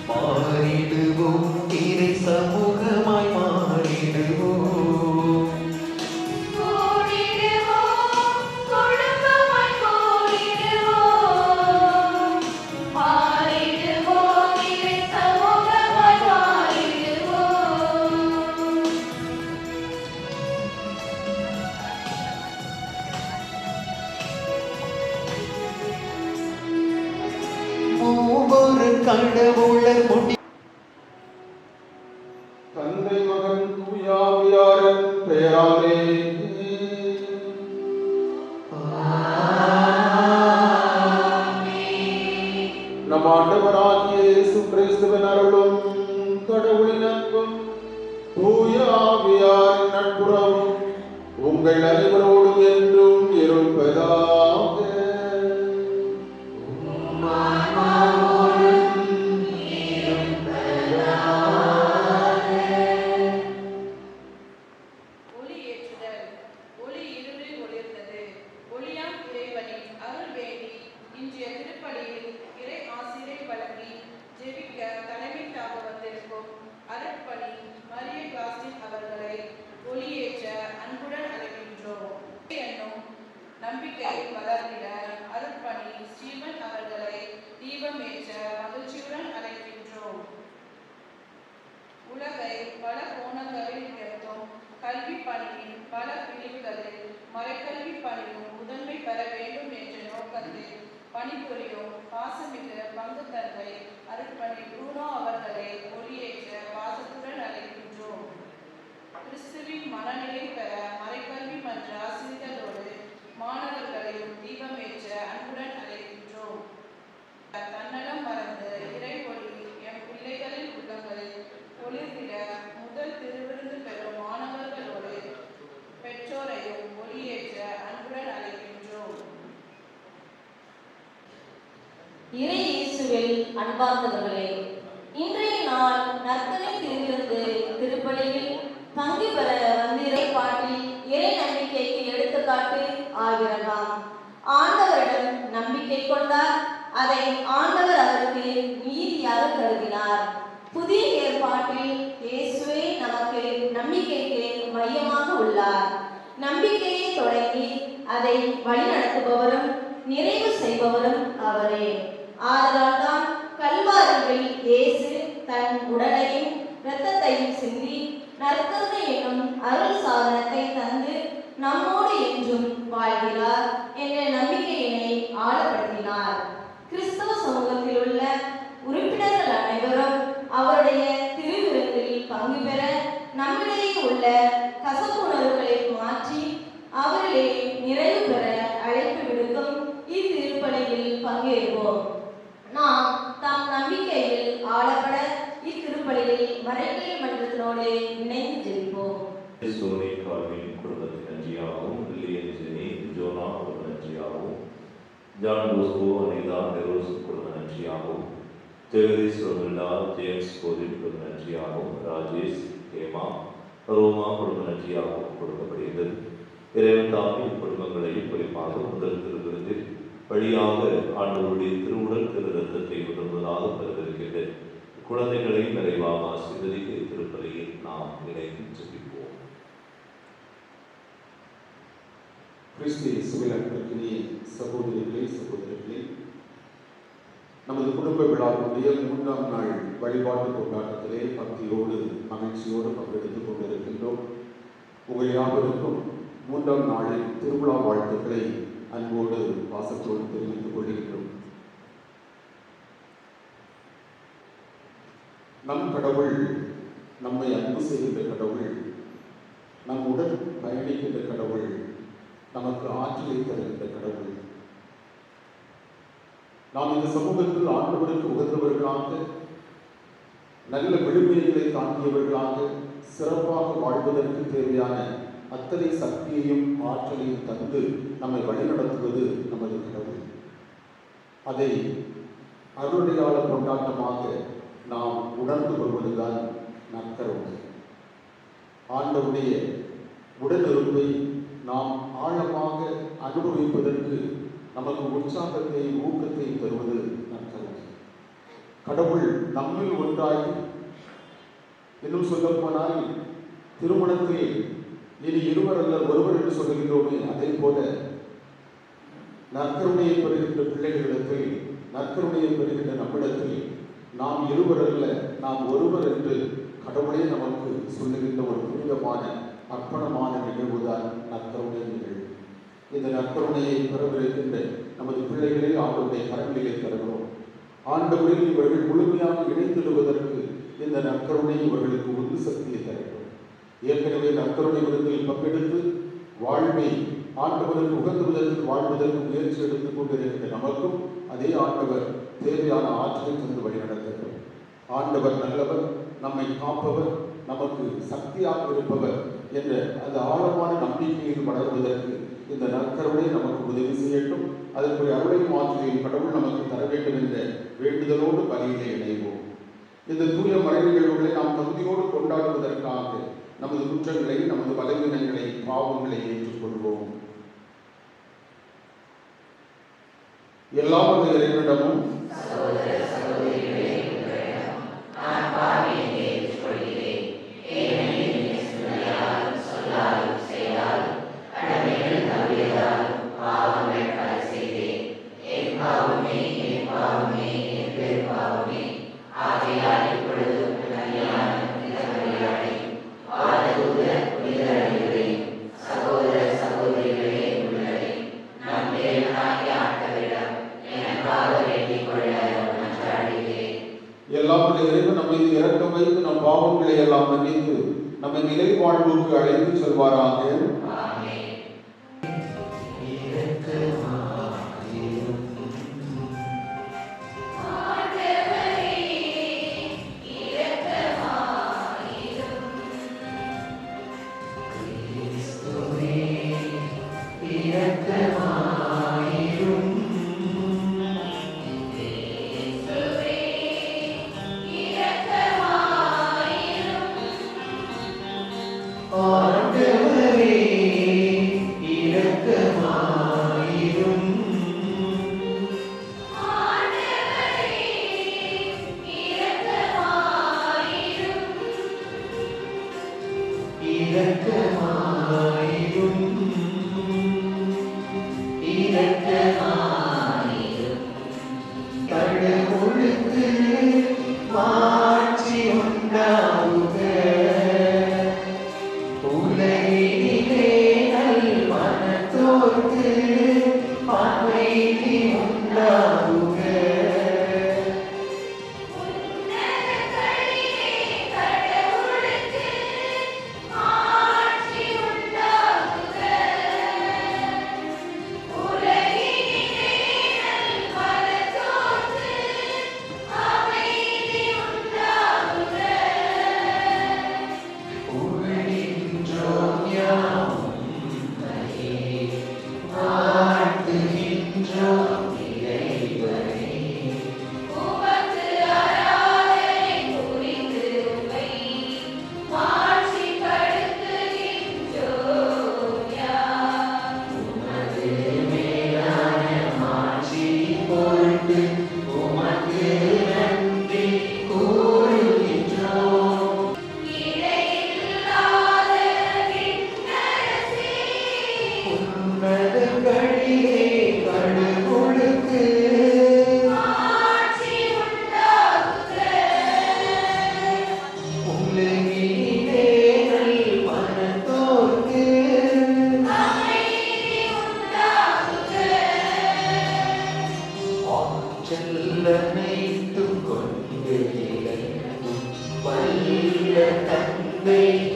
மாறிடுவோம் இறை சமூகமாய் மாறிடுவோம். ஒவ்வொரு கடவுளர் முடி தந்தை மகன் தூயாவியாரின் பெயராலே நம் ஆண்டவராகிய இயேசு கிறிஸ்துவின் அருளும் கடவுளின் அன்பும் தூயாவியாரின் நட்புறவும் உங்கள் அனைவரோடும் என்றும் இருப்பதாக. நம்பிக்கை வளர்ந்திட அருட்பணி ஸ்டீபன் அவர்களை தீபம் ஏற்ற மகிழ்ச்சியுடன் அழைக்கின்றோம். உலகை பல கோணங்களில் உயர்த்தும் கல்வி பணியின் பல பிரிவுகளில் மறைக்கல்வி பணியும் முதன்மை பெற வேண்டும் என்ற நோக்கத்தில் பணிபுரியும் பாசமிகு பங்கு தந்தை அருட்பணி ப்ரூனோ அவர்களை ஒளியேற்ற பாசத்துடன் அழைக்கின்றோம். கிறிஸ்துவின் மனநிலை பெற மறைக்கல்வி மன்ற ஆசிரியர்களோடு மாணவர்களையும் தீபமேற்ற அன்புடன் அழைக்கின்றோம். தன்னலம் மறந்து இறை ஒளி எம் பிள்ளைகளின் உள்ளங்களில் ஒளிர்ந்திட முதல் திருவிருந்து பெறும் மாணவர்களோடு பெற்றோரையும் ஒளியேற்ற அன்புடன் அழைக்கின்றோம். இறை இயேசுவில் அன்பார்ந்தவர்களே, இன்றைய நாள் நற்கனை திருவிருந்து திருப்பலியில் பங்கு பெற வந்திரை பாட்டில் இறை நம்பிக்கைக்கு எடுத்துக்காட்டு ஆகிறதாம். ஆண்டவரிடம் நம்பிக்கை கொண்டார், அதை ஆண்டவர் அவருக்கு நீதியாக கருதினார். புதிய ஏற்பாட்டில் இயேசுவே நமக்கு நம்பிக்கைக்கு மையமாக உள்ளார். நம்பிக்கையை தொடங்கி அதை வழிநடத்துபவரும் நிறைவு செய்பவரும் அவரே. ஆதலால்தான் கல்வாரியில் இயேசு தன் உடலையும் இரத்தத்தையும் சிந்தி நற்கருணை என்னும் அருள் சாதனத்தை தந்து நம்மோடு என்றும் வாழ்கிறார் என்ற நம்பிக்கையினை ஆழப்படுத்தினார். கிறிஸ்தவ சமூகத்தில் உள்ள உறுப்பினர்கள் அனைவரும் அவருடைய திருவிருந்தில் பங்கு பெற நம்மிடையே உள்ள கசப்புணர்வுகளை மாற்றி அவர்களே நிறைவு பெற அழைப்பு விடுக்கும் இத்திருப்பலியில் பங்கேற்போம். நாம் தம் நம்பிக்கையில் ஆழப்பட இத்திருப்பலியில் மறைக்கல்வி மன்றத்தினோடு இணைந்து ஜெபிப்போம். சோனி கார்வின் குடும்பத்தின் நன்றியாகவும், லில்லியன் ஜெனி ஜோனா குடும்ப நன்றியாகவும், ஜான் போஸ்கோ அனிதா நெரோஸ் குடும்ப நன்றியாகவும், ஜெகதீஷ் ரோமில்லா ஜேம்ஸ் கோதின் குடும்ப நன்றியாகவும், ராஜேஷ் ஹேமா ரோமா குடும்ப நன்றியாகவும் கொடுக்கப்படுகிறது. இறைவன் தாமே குடும்பங்களையும் குறிப்பாக முதல் திருவிருந்தில் வழியாக ஆண்டவருடைய திருவுடல் திரு ரத்தத்தை உணர்வதாக பெறுகிறது. குழந்தைகளை நிறைவாக ஆசீர்வதிக்க திருப்பலியில் நாம் இணைந்து ஜெபிப்போம். கிறிஸ்து இயேசுவில் அன்பிற்குரிய சகோதரிகளே சகோதரிகளே, நமது குடும்ப விழாவுடைய 3ஆம் நாள் வழிபாட்டு கொண்டாட்டத்திலே பக்தியோடு மகிழ்ச்சியோடு பங்கெடுத்துக் கொண்டிருக்கின்றோம். உங்கள் யாவருக்கும் 3ஆம் நாளில் திருவிழா வாழ்த்துக்களை அன்போடு பாசத்தோடு தெரிவித்துக் கொள்கின்றோம். நம் கடவுள் நம்மை அன்பு செய்கின்ற கடவுள், நம்முடன் பயணிக்கின்ற கடவுள், நமக்கு ஆற்றலை தருகின்ற கடவுள். நாம் இந்த சமூகத்தில் ஆண்டவருக்கு உகந்தவர்களாக, நல்ல விடுமுறைகளை தாங்கியவர்களாக சிறப்பாக வாழ்வதற்கு தேவையான அத்தனை சக்தியையும் ஆற்றலையும் தந்து நம்மை வழிநடத்துவது நமது கடவுள். அதை அருளையாள கொண்டாட்டமாக நாம் உணர்ந்து கொள்வதுதான் நற்கருணை. ஆண்டவருடைய உடனிருப்பை நாம் ஆழமாக அனுபவிப்பதற்கு நமக்கு உற்சாகத்தை ஊக்கத்தை தருவது நற்கருணை. கடவுள் நம்மில் ஒன்றாகி, இன்னும் சொல்ல போனால் திருமணத்தில் இனி இருவர் அல்ல ஒருவர் என்று சொல்லுகின்றோமே, அதே போல நற்கருணையை பெறுகின்ற பிள்ளைகளிடத்தில், நற்கருணையை பெறுகின்ற நம்மிடத்தில் நாம் இருவர் அல்ல நாம் ஒருவர் என்று கடவுளே நமக்கு சொல்லுகின்ற ஒரு புனிதமான அர்ப்பணமான நிகழ்வுதான் நற்கருணை நிகழ்வு. இந்த நற்கருணையை பெறவிருக்கின்ற நமது பிள்ளைகளே ஆண்டவருடைய கரங்களிலே தருகிறோம். ஆண்டவரில் இவர்கள் முழுமையாக இணைந்திடுவதற்கு இந்த நற்கருணை இவர்களுக்கு உந்து சக்தியை தருகிறோம். ஏற்கனவே நற்கருணை விருந்தில் பங்கெடுத்து வாழ்வை ஆண்டவருக்கு உகந்த விதத்தில் வாழ்வதற்கு முயற்சி எடுத்துக் கொண்டிருக்கின்ற நமக்கும் அதே ஆண்டவர் தேவையான ஆற்றலை தந்து வழிநடத்துகிறார். ஆண்டவர் நல்லவர், நம்மை காப்பவர், நமக்கு சக்தியாக இருப்பவர் என்ற அந்த ஆழமான நம்பிக்கையில் வளர்வதற்கு இந்த நற்கருணை நமக்கு உதவி செய்யட்டும். அதற்குரிய அருளையும் ஆற்றலையும் கடவுள் நமக்கு தர வேண்டும் என்ற வேண்டுதலோடு பலியிலே இணைவோம். இந்த தூய மறை நிகழ்வுகளை நாம் தகுதியோடு கொண்டாடுவதற்காக நமது குற்றங்களை, நமது பலவீனங்களை, பாவங்களை ஏற்றுக்கொள்வோம். எல்லா இறைவனிடமும் இறைவன் நம்மை இறக்க வைத்து நம் பாவங்களை எல்லாம் மன்னித்து நம்மை நிலை வாழ்வுக்கு அழைத்து செல்வாராக. Amen.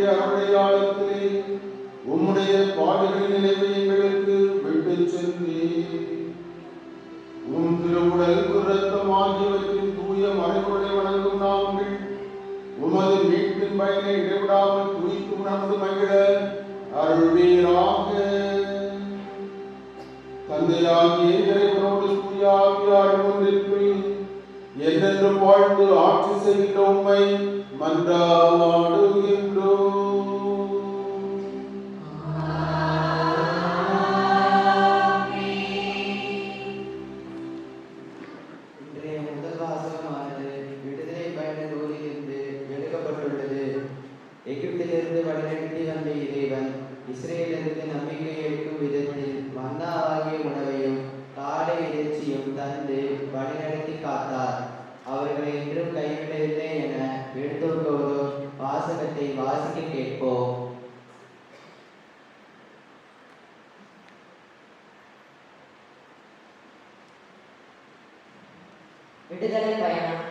உம்முடைய அருளையாளத்திலே உம்முடைய பாடுகளின் நினைவை எங்களுக்கு விட்டு சென்றீர். உம் திருவுடல் இரத்தம் ஆகியவற்றின் தூய மறைமுறை வணங்கும் நாங்கள் உமது மீட்பின் பயனை இடைவிடாமல் துய்த்து உணர்ந்து மகிழ அருள்வீராக. தந்தையாகிய இறைவனோடு தூய ஆவியார் ஒன்றிற்கு என்றென்றும் வாழ்ந்து ஆட்சி செய்கின்ற உம்மை மன்றாடுகின்றோம். இன்றைய முதல் வாசகமானது விடுதலை பயண நூலிலிருந்து எடுக்கப்பட்டுள்ளது. எகிப்திலிருந்து வழிநடத்தி வந்த இறைவன் இஸ்ரேலிலிருந்து நம்பிக்கை எடுக்கும் விதத்தில் மன்னா ஆகிய உணவையும் காடை இறைச்சியும் தந்து வழிநடத்தி காத்தார். அவர்களை என்றும் கைவிடவில்லை என எடுத்தோர்களோ வாசகத்தை வாசிக்க கேட்போம். விடுதலை பயணம்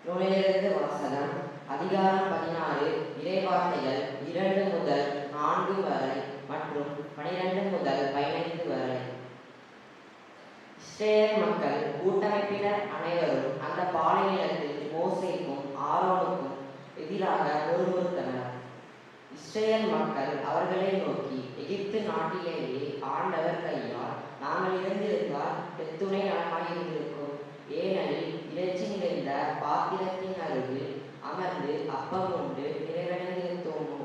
நூலிலிருந்து வாசகம். அதிகாரம் 16. இறைவார்த்தைகள் 2 முதல் 4 வரை மற்றும் 12 முதல் 15 வரை. இஸ்ரேல் மக்கள் கூட்டமைப்பினர் அனைவரும் அந்த பாலைநிலத்தில் மோசேக்கும் ஆரோனுக்கும் எதிராக முறுமுறுத்தனர். இஸ்ரேல் மக்கள் அவர்களை நோக்கி, எகிப்து நாட்டிலேயே ஆண்டவர் கையால் நாங்கள் இருந்திருந்தால் எத்துணை நலமாயிருந்திருக்கும். ஏனெனில் இறைச்சி நிறைந்த பாத்திரத்தின் அருகில் அமர்ந்து அப்பம் உண்டு நிறைவடைந்திருந்தோமோ.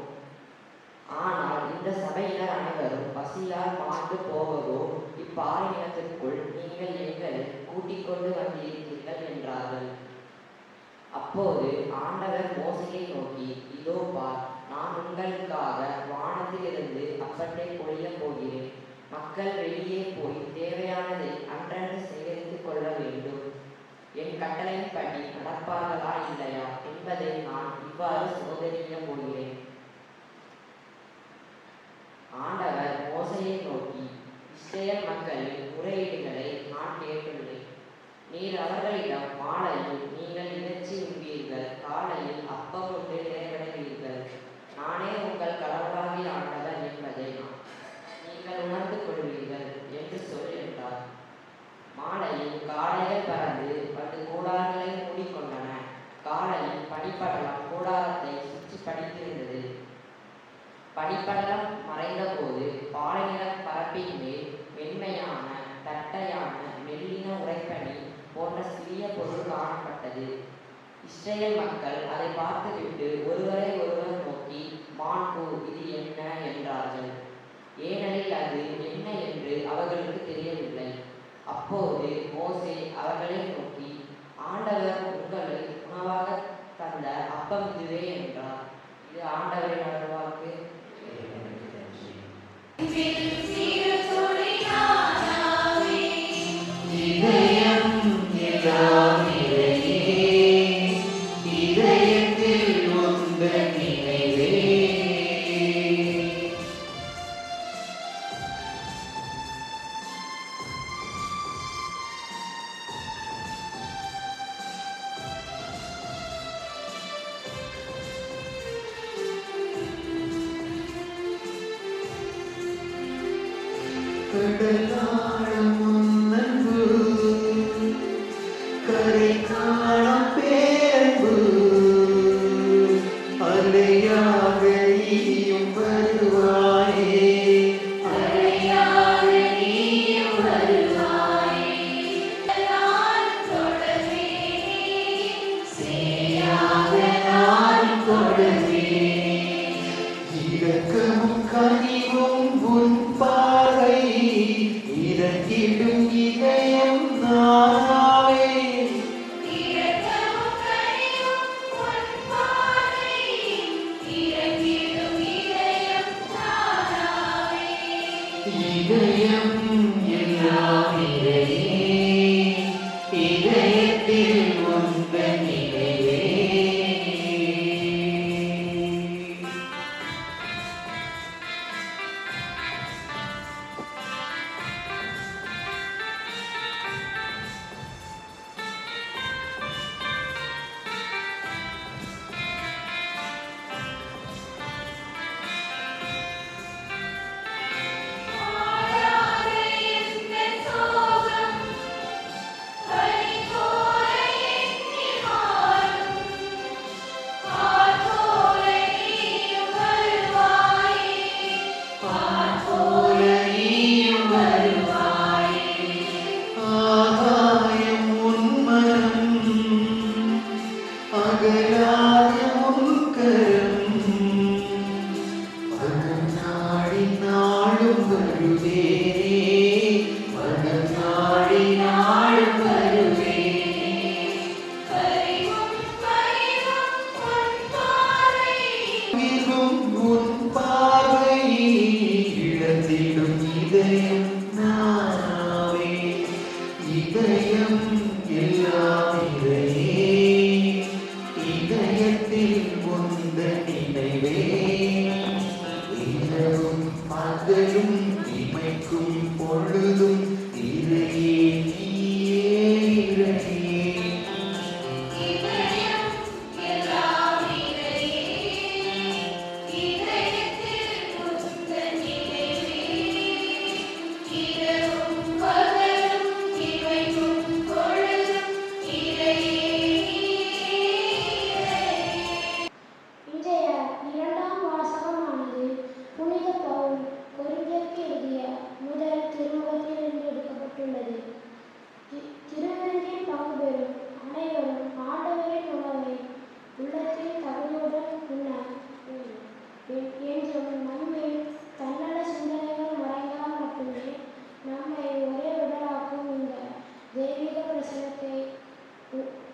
ஆனால் இந்த சபையினர் அனைவரும் பசியால் மாண்டு போவதோ இப்பாலை நிலத்திற்குள் நீங்கள் எங்களை கூட்டிக் கொண்டு வந்திருக்கிறீர்கள் என்றார்கள். அப்போது ஆண்டவர் மோசேயை நோக்கி, இதோ பார், நான் உங்களுக்காக வானத்திலிருந்து அப்பத்தை பொழியப் போகிறேன். மக்கள் வெளியே போய் தேவையானதை அன்றன்று சேகரித்துக் கொள்ள வேண்டும். என் கட்டளையின்படி நடப்பார்களா இல்லையா என்பதை நான் இவ்வாறு சோதனையிட போகிறேன். ஆண்டவர் மோசேயை நோக்கி, இஸ்ரேல் மக்களின் முறையீடுகளை நான் கேட்டுள்ளேன். நீர் அவர்களிடம், மாலையில் நீங்கள் இறைச்சி உண்பீர்கள், காலையில் அப்பம் உண்டு நிறைவடைவீர்கள். நானே உங்கள் கடவுளாகிய ஆண்டவர் என்பதை நீங்கள் உணர்ந்து கொள்வீர்கள் என்று சொல் என்றார். மாலையில் காளைகள் பறந்து வந்து கூடாரங்களை மூடிக்கொண்டன. காலையில் பனிப்படலம் கூடாரத்தை சுற்றி படித்திருந்தது. பனிப்படலம் மறைந்த போது பாலைநில பரப்பின் மேல் மென்மையான தட்டையான மெல்லின உறைப்பனி போன்ற சிறிய பொருள் காணப்பட்டது. இஸ்ரேல் மக்கள் அதை பார்த்துவிட்டு ஒருவரை ஒருவர் நோக்கி, மாண்பு, இது என்ன என்றார்கள். ஏனெனில் அது என்ன என்று அவர்களுக்கு தெரியவில்லை. அப்போது மோசே அவர்களை நோக்கி, ஆண்டவர் உங்களை உணவாக தந்த அப்பம் இதுவே என்றார். இது ஆண்டவரின் அருள்வாக்கு. கடலாழம் முன்னன்பு கரை காணம் பேரன்பு அலையாக நீயும் வருவாயே இரக்கமும் கனிவும் உன் பாறை உந்தன் நினைவே இரவும் பகலும் இமைக்கும் பொழுதும் இறையே நீயே இறையே. இன்றைய இரண்டாம் வாசகமானது புனித பவுல் கொரிந்தியருக்கு எழுதிய முதல் திருமுகத்திலிருந்து எடுக்கப்பட்டுள்ளது. திருவிருந்தில் பங்கு பெறும் அனைவரும் ஆண்டவரின் உணவை உள்ளத்தில் தகுதியுடன் உண்ண என்றும் நம்மில் தன்னல சிந்தனைகள் மறைந்தால் மட்டுமே நம்மை ஒரே உடலாக்கும் இந்த தெய்வீக பிரசனத்தை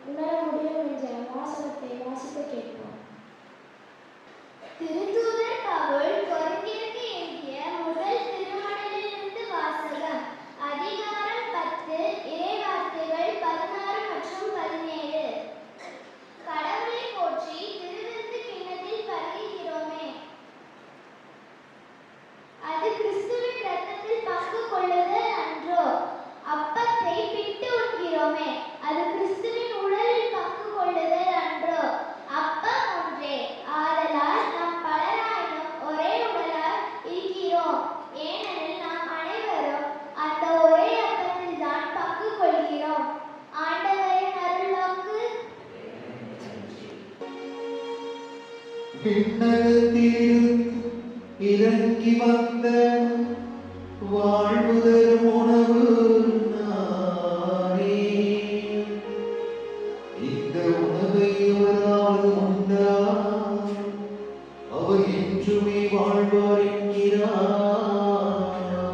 உணர முடியும் என்ற வாசகத்தை வாசிக்க கேட்போம். திருத்தூதர் பவுல் கொரிந்தியருக்கு எழுதிய முதல் திருமடலிலிருந்து வாசகம். அதிகாரம் 10 இறைவார்த்தைகள் 16 மற்றும் 17. கடவுளை போற்றி திருவிருந்து கிண்ணத்தில் பருகுகிறோமே, அது கிறிஸ்துவின் இரத்தத்தில் பங்கு கொள்ளுதல் அன்றோ? அப்பத்தை பிட்டு உண்கிறோமே, அது கிறிஸ்துவின் உடலில் பங்கு கொள்ளுதல் அன்றோ? அப்பம் ஒன்றே, ஆதலால் நாம் பலராயினும் ஒரே உடலாய் இருக்கிறோம். ஏனெனில் நாம் அனைவரும் அந்த ஒரே அப்பத்தில் தான் பங்கு கொள்கிறோம். ஆண்டவரின் அருள்வாக்கு. விண்ணகத்தில் இறங்கி வந்த வாழ்வு தரும் உணவு நானே. இந்த உணவை எவராவது உண்டால் அவர் என்றுமே வாழ்வார் என்கிறார் ஆண்டவர்.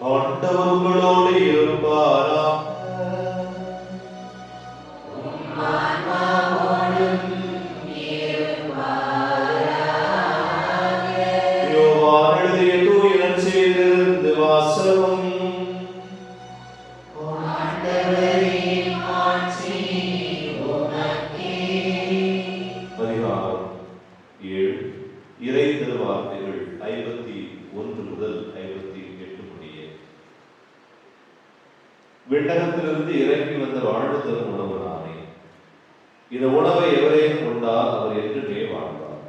ஆண்டவர் உங்களோடு இருப்பாராம். யோவான் எழுதிய தூய நற்செய்தியிலிருந்து வாசகம். அதிகாரம் 7. இறை திருவார்த்தைகள் 51 முதல் 58 முடிய. விண்ணகத்திலிருந்து இறங்கி வந்த வாழ்வு தரும் உணவு நானே. இந்த உணவை எவரேனும் உண்டால் அவர் என்றுமே வாழ்வார்.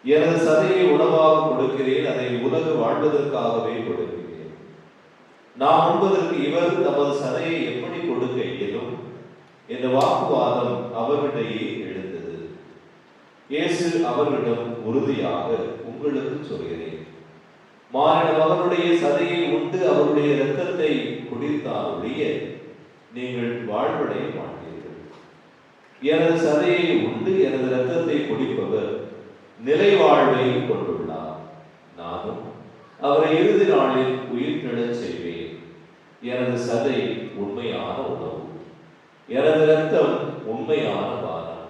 எனது சதையை உணவாக கொடுக்கிறேன், அதை உலகு வாழ்வதற்காகவே கொடுக்கிறேன். நாம் உண்பதற்கு இவர் தமது சதையை எப்படி கொடுக்க இயலும் என்ற வாக்குவாதம் அவரிடையே எழுந்தது. இயேசு அவர்களிடம் உறுதியாக உங்களுக்கு சொல்கிறேன், மானிட மகனுடைய சதையை உண்டு அவருடைய இரத்தத்தை குடித்தால் ஒழிய நீங்கள் வாழ்வடைய மாட்டீர்கள். எனது சதையை உண்டு எனது இரத்தத்தை குடிப்பவர் நிலை வாழ்வை கொண்டுள்ளார். நானும் அவரை இறுதி நாளில் உயிர்த்தெழச் செய்வேன். எனது சதை உண்மையான உணவு, எனது இரத்தம் உண்மையான பானம்.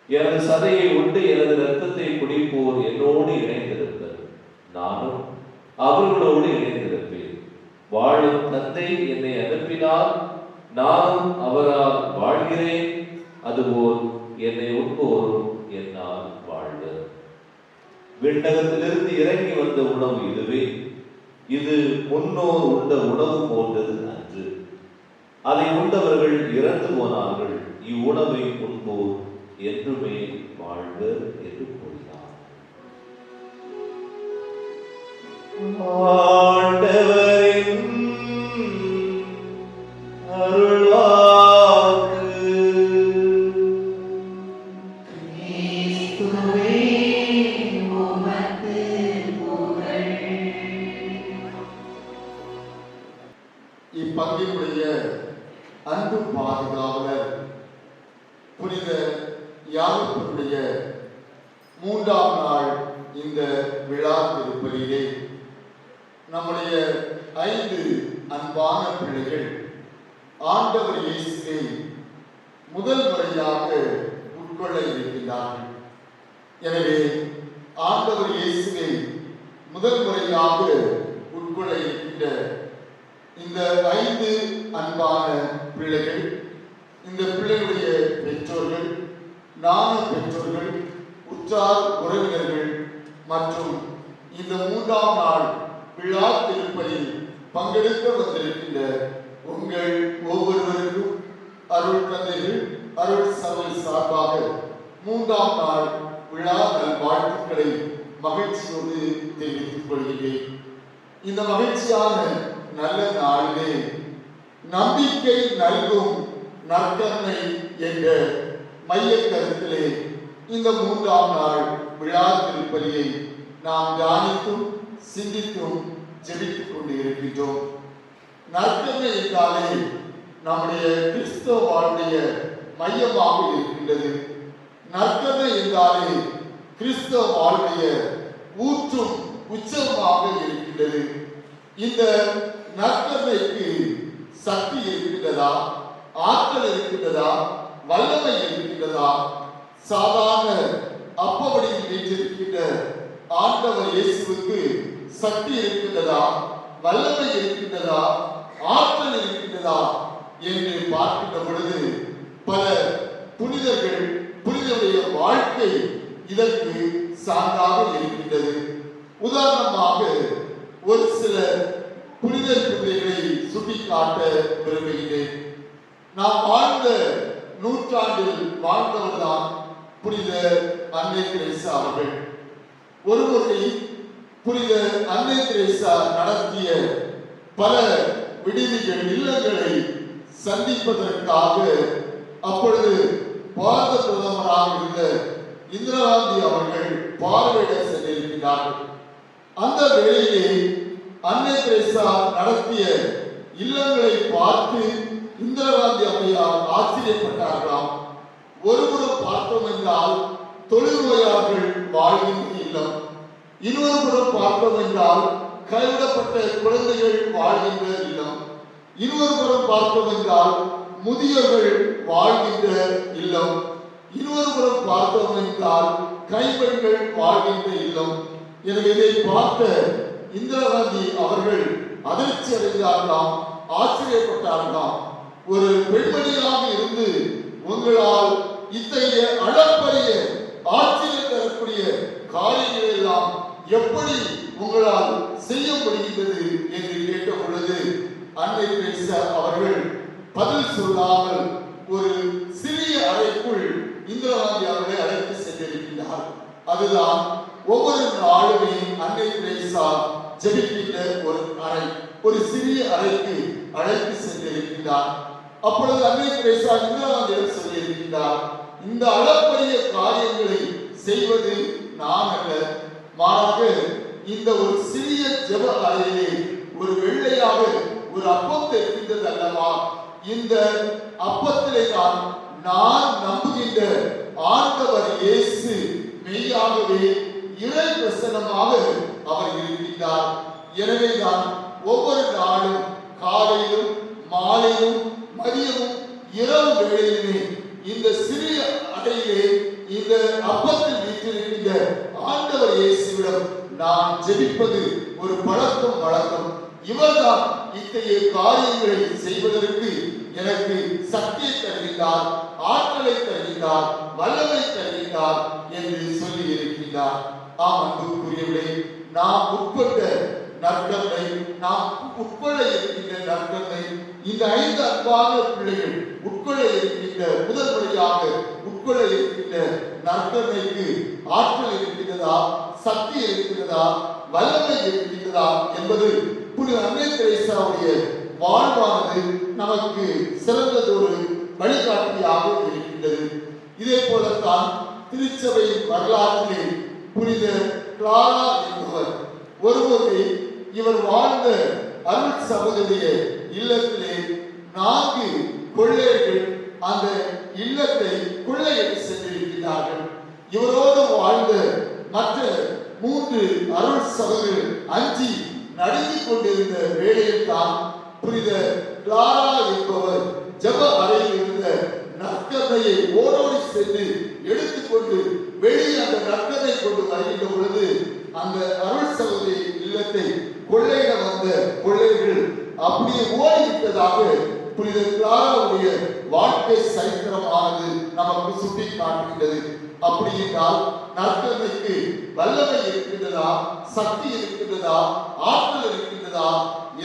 எனது சதையை உண்டு எனது இரத்தத்தை குடிப்போர் என்னோடு இணைந்திருப்பர், நானும் அவர்களோடு இணைந்திருப்பேன். வாழும் தந்தை என்னை அனுப்பினார், நானும் அவரால் வாழ்கிறேன். அதுபோல் என்னை உண்போரும் என்னால் வாழ்வர். விண்ணகத்திலிருந்து இறங்கி வந்த உணவு இதுவே. இது முன்னோர் உண்ட உணவு போன்றது அன்று. அதை உண்டவர்கள் இறந்து போனார்கள். இவ்வுணவை உண்போர் என்றுமே வாழ்வர் என்று கூறினார். ஆண்டவரின் அருள்வாக்கு. கிறிஸ்துவே உமக்கு புகழ். இப்பங்கினுடைய அன்பு பாதுகாவலர் புனித யாகத்தினுடைய 3ஆம் நாள் இந்த விழா திருப்பலியிலே நம்முடைய 5 அன்பான பிள்ளைகள் ஆண்டவர் இயேசுவை முதல் முறையாக உட்கொள்ள இருக்கின்றார்கள். எனவே ஆண்டவர் இயேசுவை முதல் முறையாக உட்கொள்ள இருக்கின்ற இந்த 5 அன்பான பிள்ளைகள், இந்த பிள்ளைகளுடைய பெற்றோர்கள், நானும் பெற்றோர்கள், உற்றார் உறவினர்கள் மற்றும் இந்த 3ஆம் நாள் விழா திருப்பலில் பங்கெடுக்க வந்திருக்கின்ற உங்கள் ஒவ்வொருவருக்கும் அருள் தந்தைகள், அருள் சபை சார்பாக 3ஆம் நாள் விழா நல்வாழ்த்துக்களை மகிழ்ச்சியோடு தெரிவித்துக் கொள்கிறேன். இந்த மகிழ்ச்சியான நல்ல நாளிலே நம்பிக்கை நல்கும் நற்கருணை என்ற மைய கருத்திலே இந்த 3ஆம் நாள் விழா திருப்பலியை நாம் தியானித்தும் சிந்தித்தும் ஜெபித்துக் கொண்டு இருக்கின்றோம். நற்கருணை என்றாலே நம்முடைய கிறிஸ்தவ வாழ்வுடைய மையமாக இருக்கின்றது. நற்கருணை என்றாலே கிறிஸ்தவ வாழ்வுடைய ஊற்றும் உச்சமாக இருக்கின்றது. இந்த நற்கருணைக்கு சக்தி இருக்கின்றதா, ஆற்றல் இருக்கின்றதா, வல்லமை இருக்கின்றதா? சாதாரண அப்பவடியில் வீற்றிருக்கின்ற ஆண்டவர் இயேசுவுக்கு சக்தி இருக்கின்றதா, வல்லமை இருக்கின்றதா, ஆற்றல் இருக்கின்றதா என்று பார்க்கின்ற பொழுது பல புனிதர்கள், புனிதருடைய வாழ்க்கை இதற்கு சான்றாக இருக்கின்றது. உதாரணமாக ஒரு சில புனிதர் பிள்ளைகளை சுட்டிக்காட்ட விரும்புகிறேன். நாம் வாழ்ந்த நூற்றாண்டில் வாழ்ந்தவர்தான் புனித அன்னை தெரேசா அவர்கள். ஒருமுறை புனித அன்னை தெரேசா நடத்திய பல விடுதிகள், இல்லங்களை சந்திப்பதற்காக அப்பொழுது பாரத பிரதமராக இருந்த இந்திரா காந்தி அவர்கள் பார்வையிட சென்றிருக்கிறார்கள். அந்த வேளையிலே அன்னை தெரேசா நடத்திய இல்லங்களை பார்த்து இந்திரா காந்தி அம்மையார் ஆச்சரியப்பட்டார்களாம். ஒருபுறம் பார்த்தோம் என்றால் தொழுநோயாளர்கள் வாழ்கின்ற இல்லம், இன்னொரு புறம் பார்த்தோம் என்றால் கைவிடப்பட்ட குழந்தைகள் வாழ்கின்ற இல்லம், இன்னொரு புறம் பார்த்தோம் என்றால் முதியோர்கள் வாழ்கின்ற இல்லம், இன்னொரு புறம் பார்த்தோம் என்றால் கைப்பெண்கள் வாழ்கின்ற இல்லம். எனவே இதை பார்த்த இந்திரா காந்தி அவர்கள் அதிர்ச்சி அடைந்தார்களாம், ஆச்சரியப்பட்டார்களாம். ஒரு பெண்மணியாக இருந்து உங்களால் இத்தகைய அளப்பரிய ஆச்சரியம் தரக்கூடிய காரியங்களை எல்லாம் எப்படி உங்களால் செய்ய முடிகின்றது என்று கேட்ட பொழுது அன்னை தெரேசா அவர்கள் பதில் சொல்லாமல் ஒரு சிறிய அறைக்குள் இந்திரா காந்தி அவர்களை அழைத்து சென்றிருக்கிறார். அதுதான் ஒவ்வொரு நாளுமே அன்னை தெரேசா ஜெபிக்கின்ற ஒரு அறை, ஒரு சிறிய அறைக்கு அழைத்து சென்றிருக்கிறார். அப்பொழுது அன்னை தெரேசா இந்திரா காந்தியிடம் சொல்லியிருக்கிறார், இந்த அளப்பரிய காரியங்களை செய்வது நான் அல்ல, மாறாக இந்த ஒரு சிறிய ஜெப அறையிலே ஒரு வெள்ளையாக ஒரு அப்பத்தை இருக்கின்றது அல்லவா, இந்த அப்பத்திலே தான் நான் நம்புகின்ற ஆண்டவர் இயேசு மெய்யாகவே இறை பிரசன்னமாக அவர் இருக்கின்றார். எனவேதான் ஒவ்வொரு நாளும் காலையிலும் மாலையிலும் மதியமும் இரவு வேளையிலுமே இந்த சிறிய அறையிலே இந்த அப்பத்தில் வீற்றிருக்கின்ற ஆண்டவர் இயேசுவிடம் நான் ஜெபிப்பது ஒரு பழக்கம் வழக்கம். இவர்தான் இத்தகைய காரியங்களை செய்வதற்கு எனக்கு சக்தியை தருகின்றார், ஆற்றலை தருகின்றார், வல்லமை தருகின்றார் என்று சொல்லி இருக்கின்றார். ஆம் அன்புக்குரியவர்களே, நாம் உட்கொண்ட நற்கருணை, நாம் உட்கொள்ள இருக்கின்ற நற்கருணை, இந்த 5 அன்பான பிள்ளைகள் உட்கொள்ள இருக்கின்ற முதல் முறையாக உட்கொள்ள இருக்கின்ற நற்கருணைக்கு ஆற்றல் இருக்கின்றதா, சக்தி இருக்கின்றதா, வல்லமை இருக்கின்றதா என்பது புனித அன்னை தெரேசாவுடைய வாழ்வானது நமக்கு சிறந்ததொரு வழிகாட்டியாக இருக்கின்றது. இதே போலத்தான் திருச்சபையின் வரலாற்றிலே புனித கிளாரா என்பவர் ஒருமுறை இவர் வாழ்ந்த அருள் சகோதரிய இல்லத்திலே 4 கொள்ளையர்கள் அந்த இல்லத்தை கொள்ளையடித்து சென்றிருக்கிறார்கள். இவரோடு வாழ்ந்த மற்ற 3 அருள் சகோதரர்கள் அஞ்சி நடுங்கிக் கொண்டிருந்த வேளையில் தான் புனித கிளாரா என்பவர் ஜெப அறையில் இருந்த நற்கருணை ஓடோடி சென்று எடுத்துக்கொண்டு வெளியே அந்த நற்கனை கொண்டு வருகின்ற பொழுது அந்த அருள் சகோதரி இல்லத்தை கொள்ளையிட வந்த கொள்ளையர்கள் அப்படியே ஓடிவிட்டதாக புனித கிளாராவுடைய வாழ்க்கை சரித்திரமானது நமக்கு சுட்டி காட்டுகின்றது. அப்படி என்றால் நற்கருணைக்கு வல்லமை இருக்கின்றதா, சக்தி இருக்கின்றதா, ஆற்றல் இருக்கின்றதா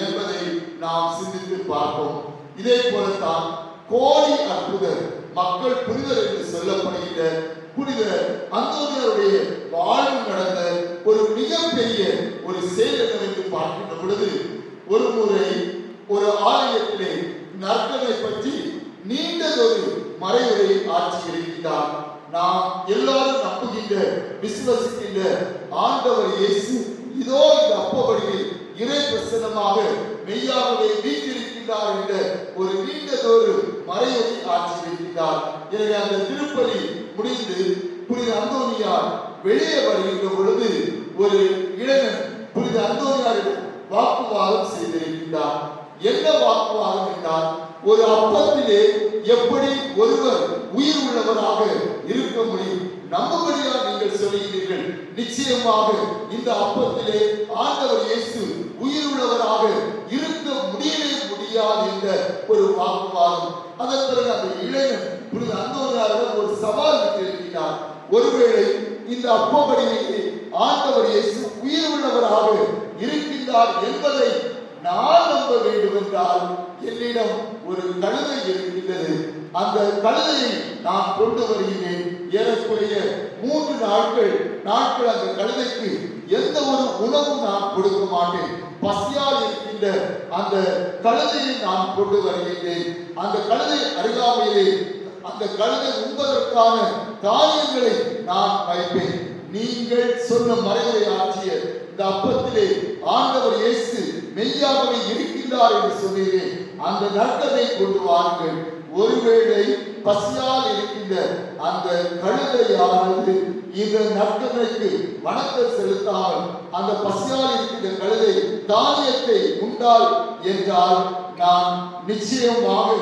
என்பதை நாம் சிந்தித்து பார்ப்போம். இதே போலத்தான் கோடி அற்புதர், மக்கள் புனிதர் என்று சொல்லப்படுகின்ற புனித அந்தோனியாருடைய வாழ்வு நடந்த ஒரு மிகப்பெரிய ஒரு செயல் என்னவென்று பார்க்கின்ற பொழுது, ஒரு முறை ஒரு ஆலயத்திலே நற்கருணை பற்றி நீண்டதொரு மறைவுரை ஆட்சி இருக்கின்றார். நாம் எல்லாரும் நம்புகின்ற விசுவசிக்கின்ற ஆண்டவர் இயேசு இதோ இந்த அப்பபடியில் இறை பிரசன்னமாக மெய்யாகவே வீற்றிருக்கின்றார் என்ற ஒரு நீண்டதொரு மறைவுரை ஆட்சி இருக்கின்றார். எனவே அந்த திருப்பலி முடிந்து புனித அந்தோனியார் வெளியே வருகின்ற பொழுது ஒரு இளைஞன் புனித அந்தோனியாரிடம் வாக்குவாதம் செய்திருக்கின்றார். என்ன வாக்குவாதம் என்றால், ஒரு அப்பத்திலே எப்படி ஒருவர் உயிர் உள்ளவராக இருக்க முடியும்? நம்பும்படியா நீங்கள் சொல்லுகிறீர்கள், நிச்சயமாக இந்த அப்பத்திலே ஆண்டவர் இயேசு உயிர் உள்ளவராக இருக்க முடியவே முடியாது என்ற ஒரு வாக்குவாதம். அதன் பிறகு அந்த இளைஞன் புனித அந்தோனியாரிடம் ஒரு சவால் விட்டிருக்கிறார். ஒருவேளை இந்த அப்பபடியிலே ஆண்டவர் இயேசு உயிர் உள்ளவராக இருக்கின்றார் என்பதை நான் நம்ப வேண்டும் என்றால் என்னிடம் ஒரு கழுதை இருக்கின்றது. அந்த கழுதையை நான் கொண்டு வருகிறேன். ஏறக்குறைய 3 நாட்கள் அந்த கழுதைக்கு எந்த ஒரு உணவும் நான் கொடுக்க மாட்டேன். பசியால் இருக்கின்ற அந்த கழுதையை நான் கொண்டு வருகின்றேன். அந்த கழுதை அருகாமையிலே அந்த கழுதை உண்பதற்கான காரியங்களை நான் வைப்பேன். நீங்கள் சொன்ன மறைவுரை ஆற்றிய இந்த அப்பத்திலே ஆண்டவர் இயேசு மெய்யாகவே இருக்கின்றார் என்று சொன்னீர்கள். அந்த நற்கனை கொண்டு வாருங்கள். ஒருவேளை பசியால் இருக்கின்ற அந்த கழுதையானது இந்த நற்கனைக்கு வணக்கம் செலுத்தாமல் அந்த பசியால் இருக்கின்ற கழுதை தானியத்தை உண்டால் என்றால் நான் நிச்சயமாக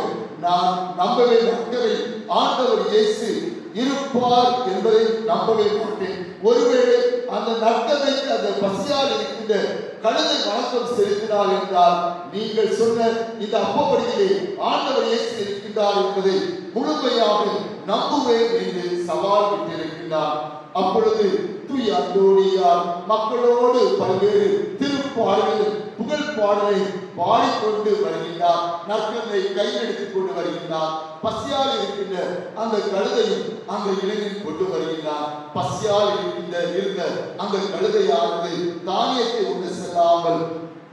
நான் நம்பவே நற்கரை ஆண்டவர் இயேசு இருப்பார் என்பதை நம்பவே மாட்டேன். ஒருவேளை அந்த நற்கதைக்கு அந்த பசியால் இருக்கின்ற கழுதை வணக்கம் செலுத்தினார் என்றால் நீங்கள் சொன்ன இந்த அப்பபடியிலே ஆண்டவர் இயேசு இருக்கின்றார் என்பதை முழுமையாக நம்புவேன் என்று சவால் விட்டிருக்கின்றார். அப்பொழுது தூய அந்தோனியார் மக்களோடு பல்வேறு திருப்பாடல்கள் புகழ் பாடலை பாடிக்கொண்டு வருகின்றார். நற்கருணை கையெடுத்துக் கொண்டு வருகின்றார். பசியால் இருக்கின்ற அந்த கழுதையும் அந்த இளைஞன் கொண்டு வருகின்றார். பசியால் இருந்த அந்த கழுதையானது தானியத்தை உண்டு செல்லாமல்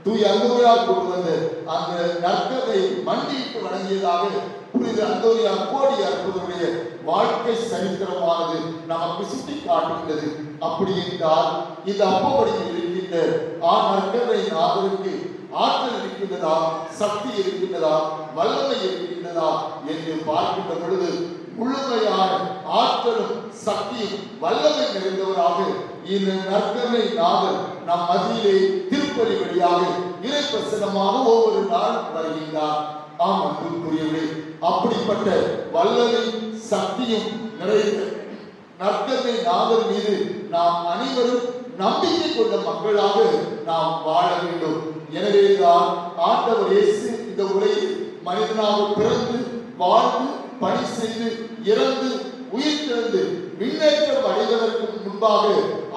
தூய அந்தோனியார் கொண்டு வந்த அந்த நற்கருணை மண்டியிட்டு வணங்கியதாக புனித அந்தோனியார் கோடி அற்புதருடைய வாழ்க்கை சரித்திரமானது நமக்கு சுட்டி காட்டுகின்றது. அப்படி என்றால் இந்த அப்பபடியில் இருக்கின்ற நற்கருணை நாதருக்கு ஆற்றல் இருக்கின்றதா, சக்தி இருக்கின்றதா, வல்லமை இருக்கின்றதா என்று பார்க்கின்ற பொழுது முழுமையான ஆற்றலும் சக்தியும் வல்லமை நிறைந்தவராக இந்த நற்கருணை நாதர் நம் மத்தியிலே திருப்பலி வழியாக இறை பிரசன்னமாக ஒவ்வொரு நாள் வருகின்றார். ஆம் அன்புக்குரியவர்களே, அப்படிப்பட்ட வல்லமை சக்தியும் நிறைந்த நற்கருணை நாதர் மீது நாம் அனைவரும் நம்பிக்கை கொண்ட மக்களாக நாம் வாழ வேண்டும். எனவேதான் ஆண்டவர் இயேசு இந்த உலகில் மனிதனாக பிறந்து வாழ்ந்து பணி செய்து இறந்து உயிர் திறந்து விண்ணேற்றம் அடைவதற்கு முன்பாக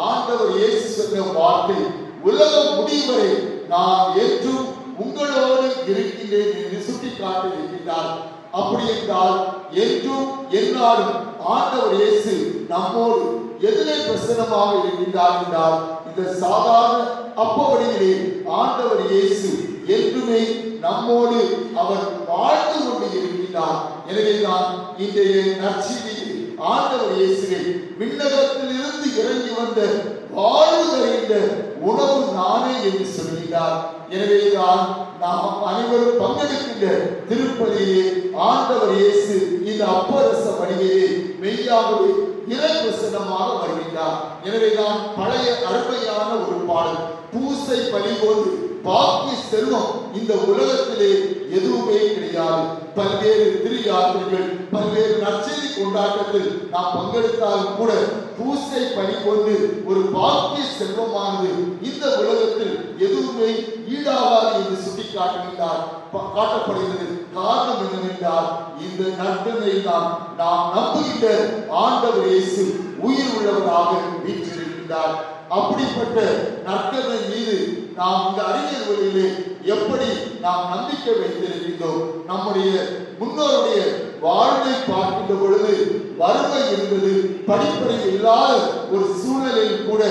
ஆண்டவர் இயேசு சொன்ன வார்த்தை, உலகம் முடியும் வரை நான் என்றும் உங்களோடு இருக்கின்றேன் என்று சுட்டி காட்டியிருக்கிறார். அப்படி என்றால் என்றும் எந்நாளும் ஆண்டவர் இயேசு நம்மோடு எதிலே பிரசன்னமாக இருக்கின்றார் என்றால் இந்த சாதாரண அப்பவடியிலே ஆண்டவர் இயேசு என்றுமே நம்மோடு அவர் வாழ்ந்து கொண்டு இருக்கின்றார். எனவேதான் இன்றைய நற்செய்தியில் ஆண்டவர் இயேசுவை விண்ணகத்தில் இருந்து இறங்கி வந்த வாழ்வு தருகின்ற உணவு நானே என்று சொல்கிறார். எனவேதான் நாம் அனைவரும் பங்கெடுக்கின்ற திருப்பலியிலே ஆண்டவர் இயேசு இந்த அப்பரச வழியிலே மெய்யாகவே இறை பிரசன்னமாக வருகின்றார். எனவேதான் பழைய அருமையான ஒரு பாடல், பூசை பலி போன்று பாக்கிய செல்வம் இந்த உலகத்திலே எதுவுமே கிடையாது. பல்வேறு திரு யாத்திரைகள், பல்வேறு நற்செய்தி கொண்டாட கொண்டாட்டத்தில் நாம் பங்கெடுத்தாலும் கூட பூசை பணி கொண்டு ஒரு பாக்கிய செல்வமானது இந்த உலகத்தில் எதுவுமே ஈடாகாது என்று சுட்டிக்காட்டுகின்றார் காட்டப்படுகிறது. காரணம் என்னவென்றால் இந்த நற்கருணையில் தான் நாம் நம்புகின்ற ஆண்டவர் இயேசு உயிர் உள்ளவராக வீற்றிருக்கின்றார். அப்படிப்பட்ட நற்கருணை மீது நாம் இந்த அறிஞர் வழியிலே எப்படி நாம் நம்பிக்கை வைத்திருக்கின்றோம்? நம்முடைய முன்னோருடைய வாழ்வை பார்க்கின்ற பொழுது வறுமை என்பது படிப்பறிவு இல்லாத ஒரு சூழலில் கூட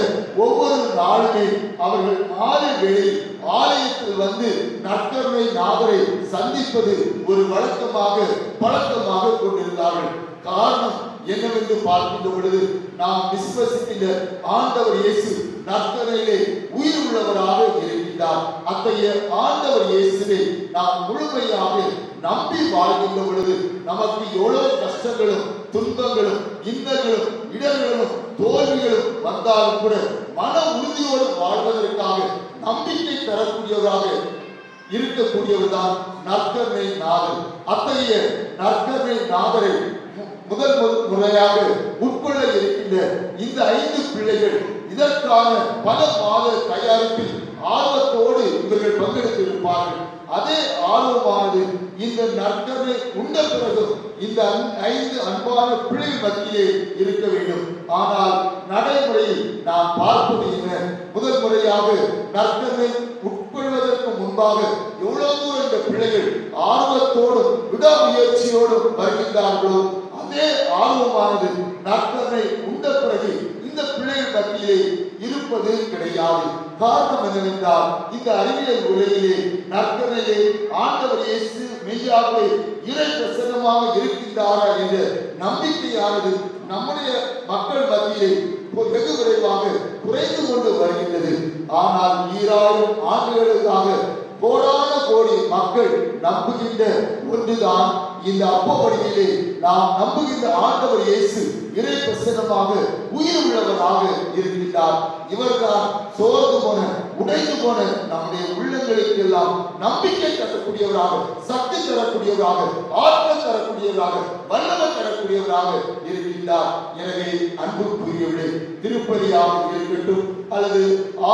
ஒவ்வொரு நாளுமே அவர்கள் மாலை வேளையில் ஆலயத்தில் வந்து நற்கருணை நாதரை சந்திப்பது ஒரு பழக்கமாக கொண்டிருந்தார்கள். காரணம் என்னவென்று பார்க்கின்ற பொழுது நாம் விசுவசிக்கின்ற ஆண்டவர் இயேசு நற்கருணையிலே உயிர் உள்ளவராக இருக்கின்றார். அத்தகைய ஆண்டவர் இயேசுவை நாம் முழுமையாக நம்பி வாழ்கின்ற பொழுது நமக்கு எவ்வளவு கஷ்டங்களும் துன்பங்களும் இன்னல்களும் இடர்களும் தோல்விகளும் வந்தாலும் கூட மன உறுதியோடு வாழ்வதற்காக நம்பிக்கை தரக்கூடியவராக இருக்கக்கூடியவர்தான் நற்கருணை நாதர். அத்தகைய நற்கருணை நாதரை முதல் முறையாக உட்கொள்ள இருக்கின்ற இந்த 5 பிள்ளைகள் இதற்கான பல மாத தயாரிப்பில் ஆர்வத்தோடு இவர்கள் பங்கெடுத்திருப்பார்கள். அதே ஆர்வமானது இந்த நற்கருணை உண்ட பிறகு இந்த 5 அன்பான பிள்ளைகள் மத்தியிலே இருக்க வேண்டும். ஆனால் நடைமுறையில் நாம் பார்ப்பது என்ன? முதல் முறையாக நற்கருணை உட்கொள்வதற்கு முன்பாக எவ்வளவு தூரம் இந்த பிள்ளைகள் ஆர்வத்தோடும் விடாமுயற்சியோடும் வருகின்றார்களோ அதே ஆர்வமானது நற்கருணை உண்ட பிறகு இந்த பிள்ளைகள் மத்தியிலே இருப்பது கிடையாது. காரணம் என்னவென்றால் இந்த அறிவியல் உலகிலே நற்கருணையிலே ஆண்டவர் இயேசு மெய்யாகவே இறை பிரசன்னமாக இருக்கின்றாரா என்ற நம்பிக்கையானது நம்முடைய மக்கள் மத்தியிலே வெகு விரைவாக குறைந்து கொண்டு வருகின்றது. ஆனால் 2000 ஆண்டுகளுக்காக கோடான கோடி மக்கள் நம்புகின்ற ஒன்றுதான் இந்த அப்ப வடிவிலே நாம் நம்புகின்ற ஆண்டவர் இயேசு இறை பிரசன்னமாக உயிர் உள்ளவராக இருக்கின்றார். இவர்தான் சோர்ந்து போன உடைந்து போன நம்முடைய உள்ளங்களுக்கு எல்லாம் நம்பிக்கை தரக்கூடியவராக, சக்தி தரக்கூடியவராக, ஆற்றல் தரக்கூடியவராக, வல்லமை தரக்கூடியவராக இருக்கின்றார். எனவே அன்புக்குரியவர்களே, திருப்பலியாக இருக்கட்டும் அல்லது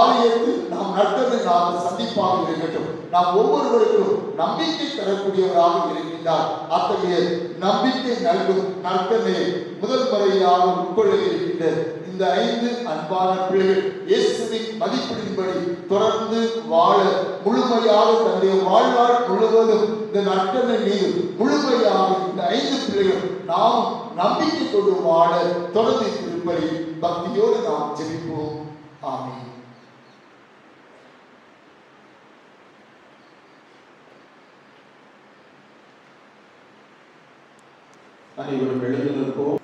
ஆலயத்தில் நாம் நற்கருணை நாதர் சந்திப்பாக இருக்கட்டும், நாம் ஒவ்வொருவருக்கும் நம்பிக்கை தரக்கூடியவராக இருக்கின்றார். அத்தகைய நம்பிக்கை நல்கும் நற்கருணையை முதல் முறையாக உட்கொள்ள இருக்கின்ற இந்த 5 அன்பான பிள்ளைகள் இயேசுவின் மதிப்பீடின்படி தொடர்ந்து வாழ முழுமையாக தன்னுடைய வாழ்நாள் முழுவதும் இந்த நற்கருணை மீது முழுமையாக இந்த 5 பிள்ளைகள் நாம் நம்பிக்கை கொண்டு வாழ தொடர்ந்து இருப்பதை பக்தியோடு நாம் ஜெபிப்போம். ஆமென். அனைவரும் எழுந்து நிற்போம்.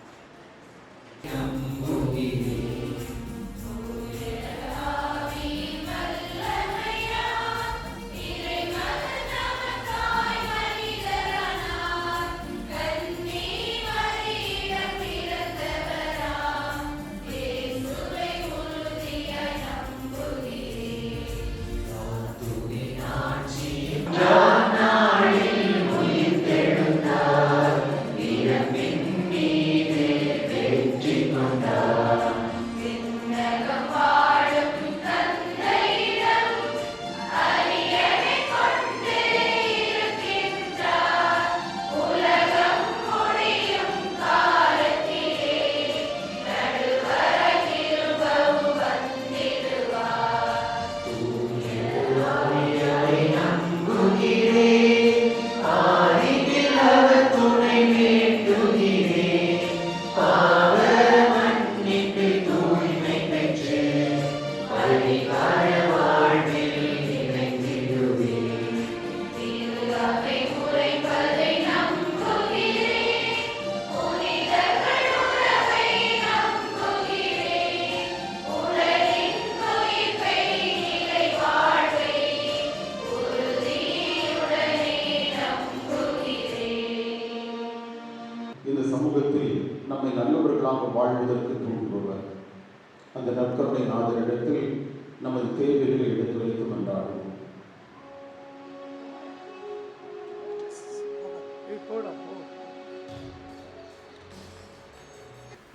இந்த சமூகத்தில் நம்மை நல்லவர்களாக வாழ்வதற்கு தூண்டுபவர் அந்த நற்கருணை நாதரிடத்தில் நமது தேவைகளை எடுத்துரைத்து மன்றாடுவோம்.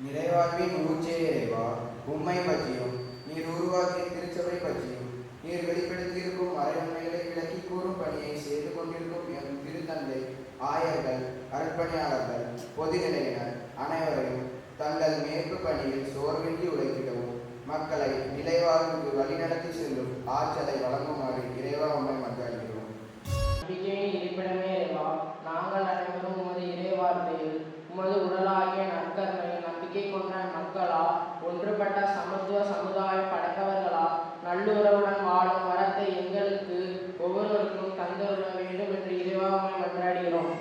நிறைவாழ்வின் ஊற்றே இறைவா, உம்மை பற்றியும் நீர் உருவாக்கிய திருச்சபை பற்றியும் நீர் வெளிப்படுத்தியிருக்கும் அரையுண்மைகளை விளக்கி கூறும் பணியை செய்து கொண்டிருக்கும் எம் திருத்தந்தை, ஆயர்கள், அர்ப்பணியாளர்கள், பொதுநிலையினர் அனைவரையும் தங்கள் மேற்பு பணியில் சோர்வின்றி உழைத்திடவும் மக்களை நிலைவாழ்வுக்கு வழிநடத்தி செல்லும் ஆற்றலை வழங்குமாறு இறைவா உம்மை மன்றாடுகிறோம். நம்பிக்கையின் இருப்பிடமே இறைவா, நாங்கள் அனைவரும் உமது இறைவார்த்தையில் உமது உடலாகிய நற்கருணை நம்பிக்கை கொண்ட மக்களா, ஒன்றுபட்ட சமத்துவ சமுதாய படைத்தவர்களா, நல்லுறவுடன் வாழும் வரத்தை எங்களுக்கு ஒவ்வொருவருக்கும் தந்தருள வேண்டும் என்று இறைவா உம்மை மன்றாடுகிறோம்.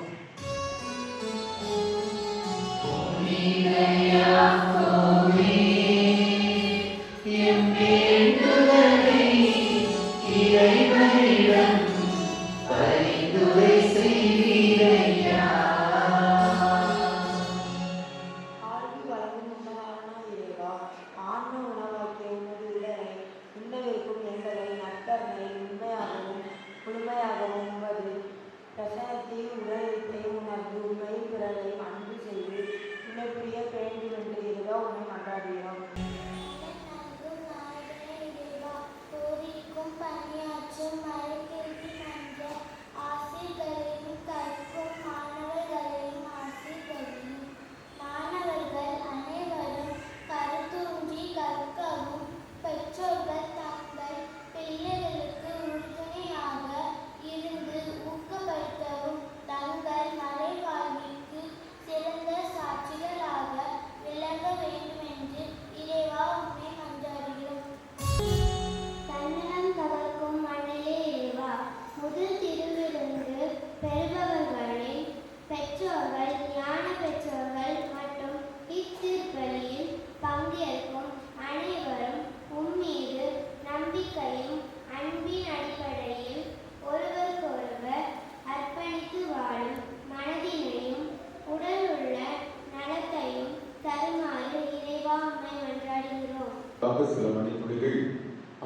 சில மணித்துளிகள்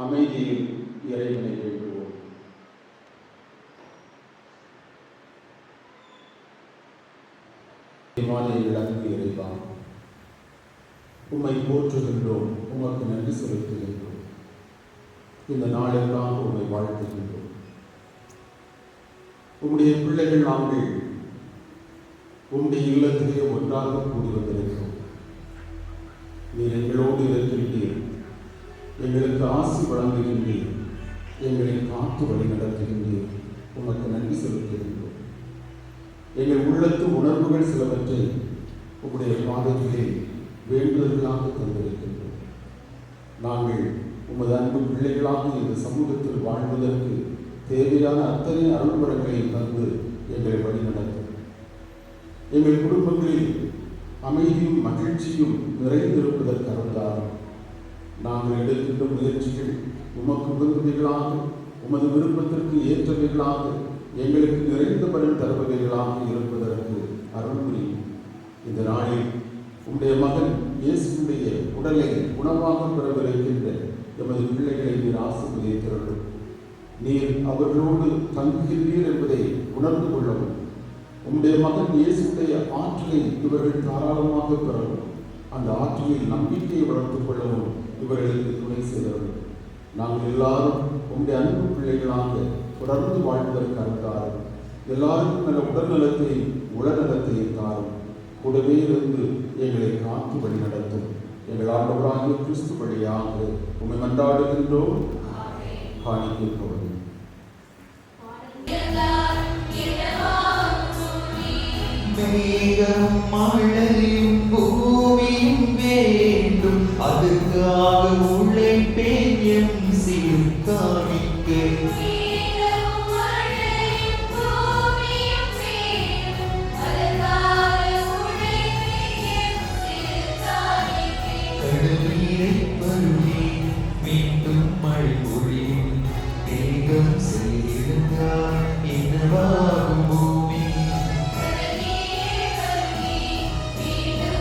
அமைதியில் இறைவனை வேண்டுவோம். விளங்கு இறைவா, உம்மை போற்றுகின்றோம், உமக்கு நன்றி செலுத்துகின்றோம். இந்த நாளெல்லாம் உம்மை வாழ்த்துகின்றோம். உம்முடைய பிள்ளைகள் நாங்கள் உம்முடைய இல்லத்திலே ஒன்றாக கூடி வந்திருக்கிறோம். நீர் எங்களோடு இருக்கின்றீர், எங்களுக்கு ஆசி வழங்குகின்றீர், எங்களை காத்து வழி நடத்துகின்றீர். உமக்கு நன்றி செலுத்துகின்றோம். எங்கள் உள்ளத்து உணர்வுகள் சிலவற்றை உம்முடைய பாதத்திலே வேண்டுதல்களாக தந்திருக்கின்றோம். நாங்கள் உமது அன்பு பிள்ளைகளாக இந்த சமூகத்தில் வாழ்வதற்கு தேவையான அத்தனை அருள்வரங்களையும் தந்து எங்களை வழி நடத்தும். எங்கள் குடும்பங்களில் அமைதியும் மகிழ்ச்சியும் நிறைந்திருப்பதற்கு அருள்தாரும். நாங்கள் எடுக்கின்ற முயற்சிகள் உமக்கு உகந்தவைகளாக, உமது விருப்பத்திற்கு ஏற்றவைகளாக, எங்களுக்கு நிறைந்த பலன் தருபவைகளாக இருப்பதற்கு அருள் புரியும். இந்த நாளில் உம்முடைய மகன் இயேசுடைய உடலை உணவாக பெறவிருக்கின்ற எமது பிள்ளைகளை நீர் ஆசீர்வதித்திருளும். நீர் அவர்களோடு தங்குகிறீர் என்பதை உணர்ந்து கொள்ளவும், உம்முடைய மகன் இயேசுடைய ஆற்றலை இவர்கள் தாராளமாக பெறவும், அந்த ஆற்றலில் நம்பிக்கையை வளர்த்துக் கொள்ளவும் இவர்களுக்கு துணை செய்தவர்கள். நாங்கள் எல்லாரும் உம்முடைய அன்பு பிள்ளைகளாக தொடர்ந்து வாழ்வதற்கு அருள்தாரும். எல்லாருக்கும் நல்ல உடல்நலத்தையும் உளநலத்தையும் தாரும். கூடவே இருந்து எங்களை காத்து வழி நடத்தும். எங்கள் ஆண்டவராகிய கிறிஸ்து வழியாக உம்மை மன்றாடுகின்றோம். காணிக்கை போதும். மேகம் மழையும் பூமியும் வேண்டும், அதுக்காக உழைப்பேன் என் சீர்காணிக்கு. கடலீரை பருவி மீண்டும் மழை பொழியும், மேகம் செய்திருந்தால் என்னவாகும் பூமி? மீண்டும்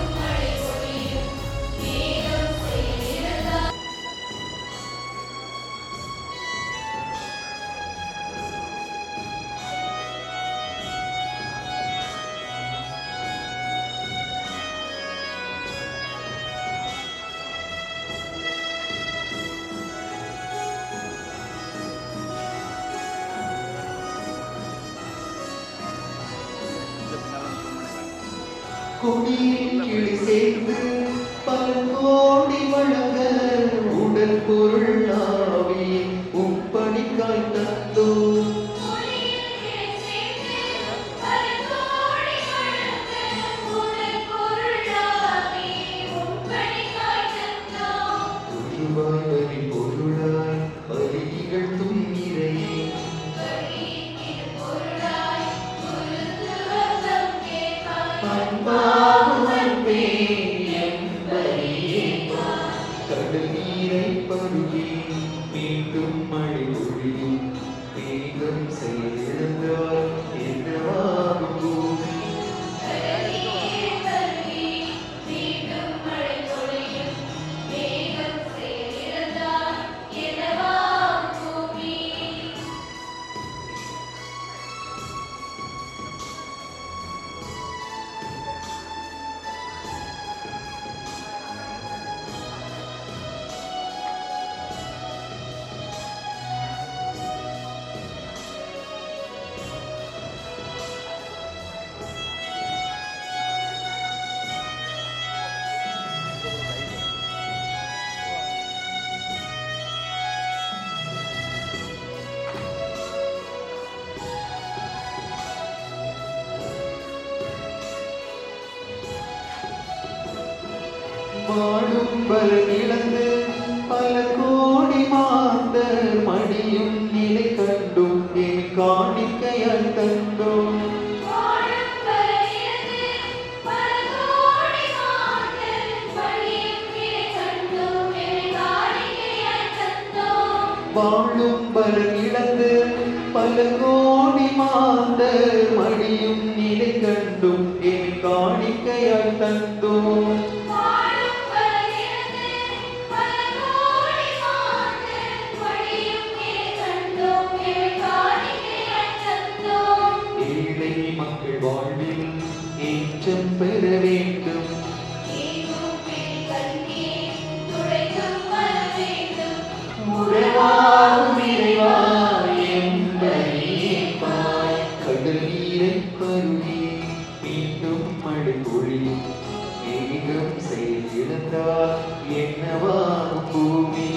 கொடியில் கிளி சேர்ந்து பல கோடி வழங்க உடல் பொருள் ஆவி உப்படிக்காய் தந்தோ பொருளாய் பொருளாய் பலிகள் துணிரையே கடல் நீரை பருகி மீண்டும் மழை பொழியும் மேகம் செயலிழந்தால் என்னவாகும் பூமி வாழும் பலன் இழந்து பல கோடி மாந்தர் மடியும் நிலை கண்டும் என் காணிக்கையால் தந்தோம் வாழும் பலன் இழந்து பல கோடி மாந்தர் மடியும் நிலை கண்டும் என் காணிக்கையால் தந்தோம் ஏழை மக்கள் வாழ்வில் ஏற்றம் பெற வேண்டும் உறவாகும் இறைவா என்பாய் கடல் நீரை பருகி மீண்டும் மழை பொழியும் மேகம் செயலிழந்தால் என்னவாகும் பூமி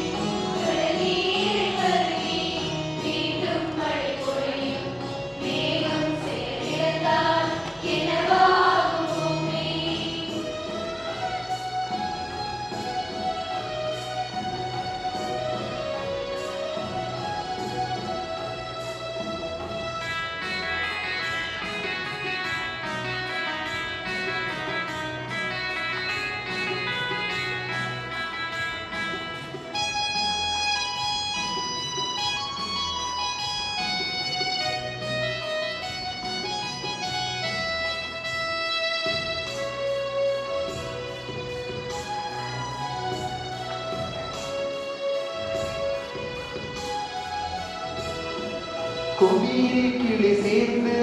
கொடியில் கிளி சேர்ந்து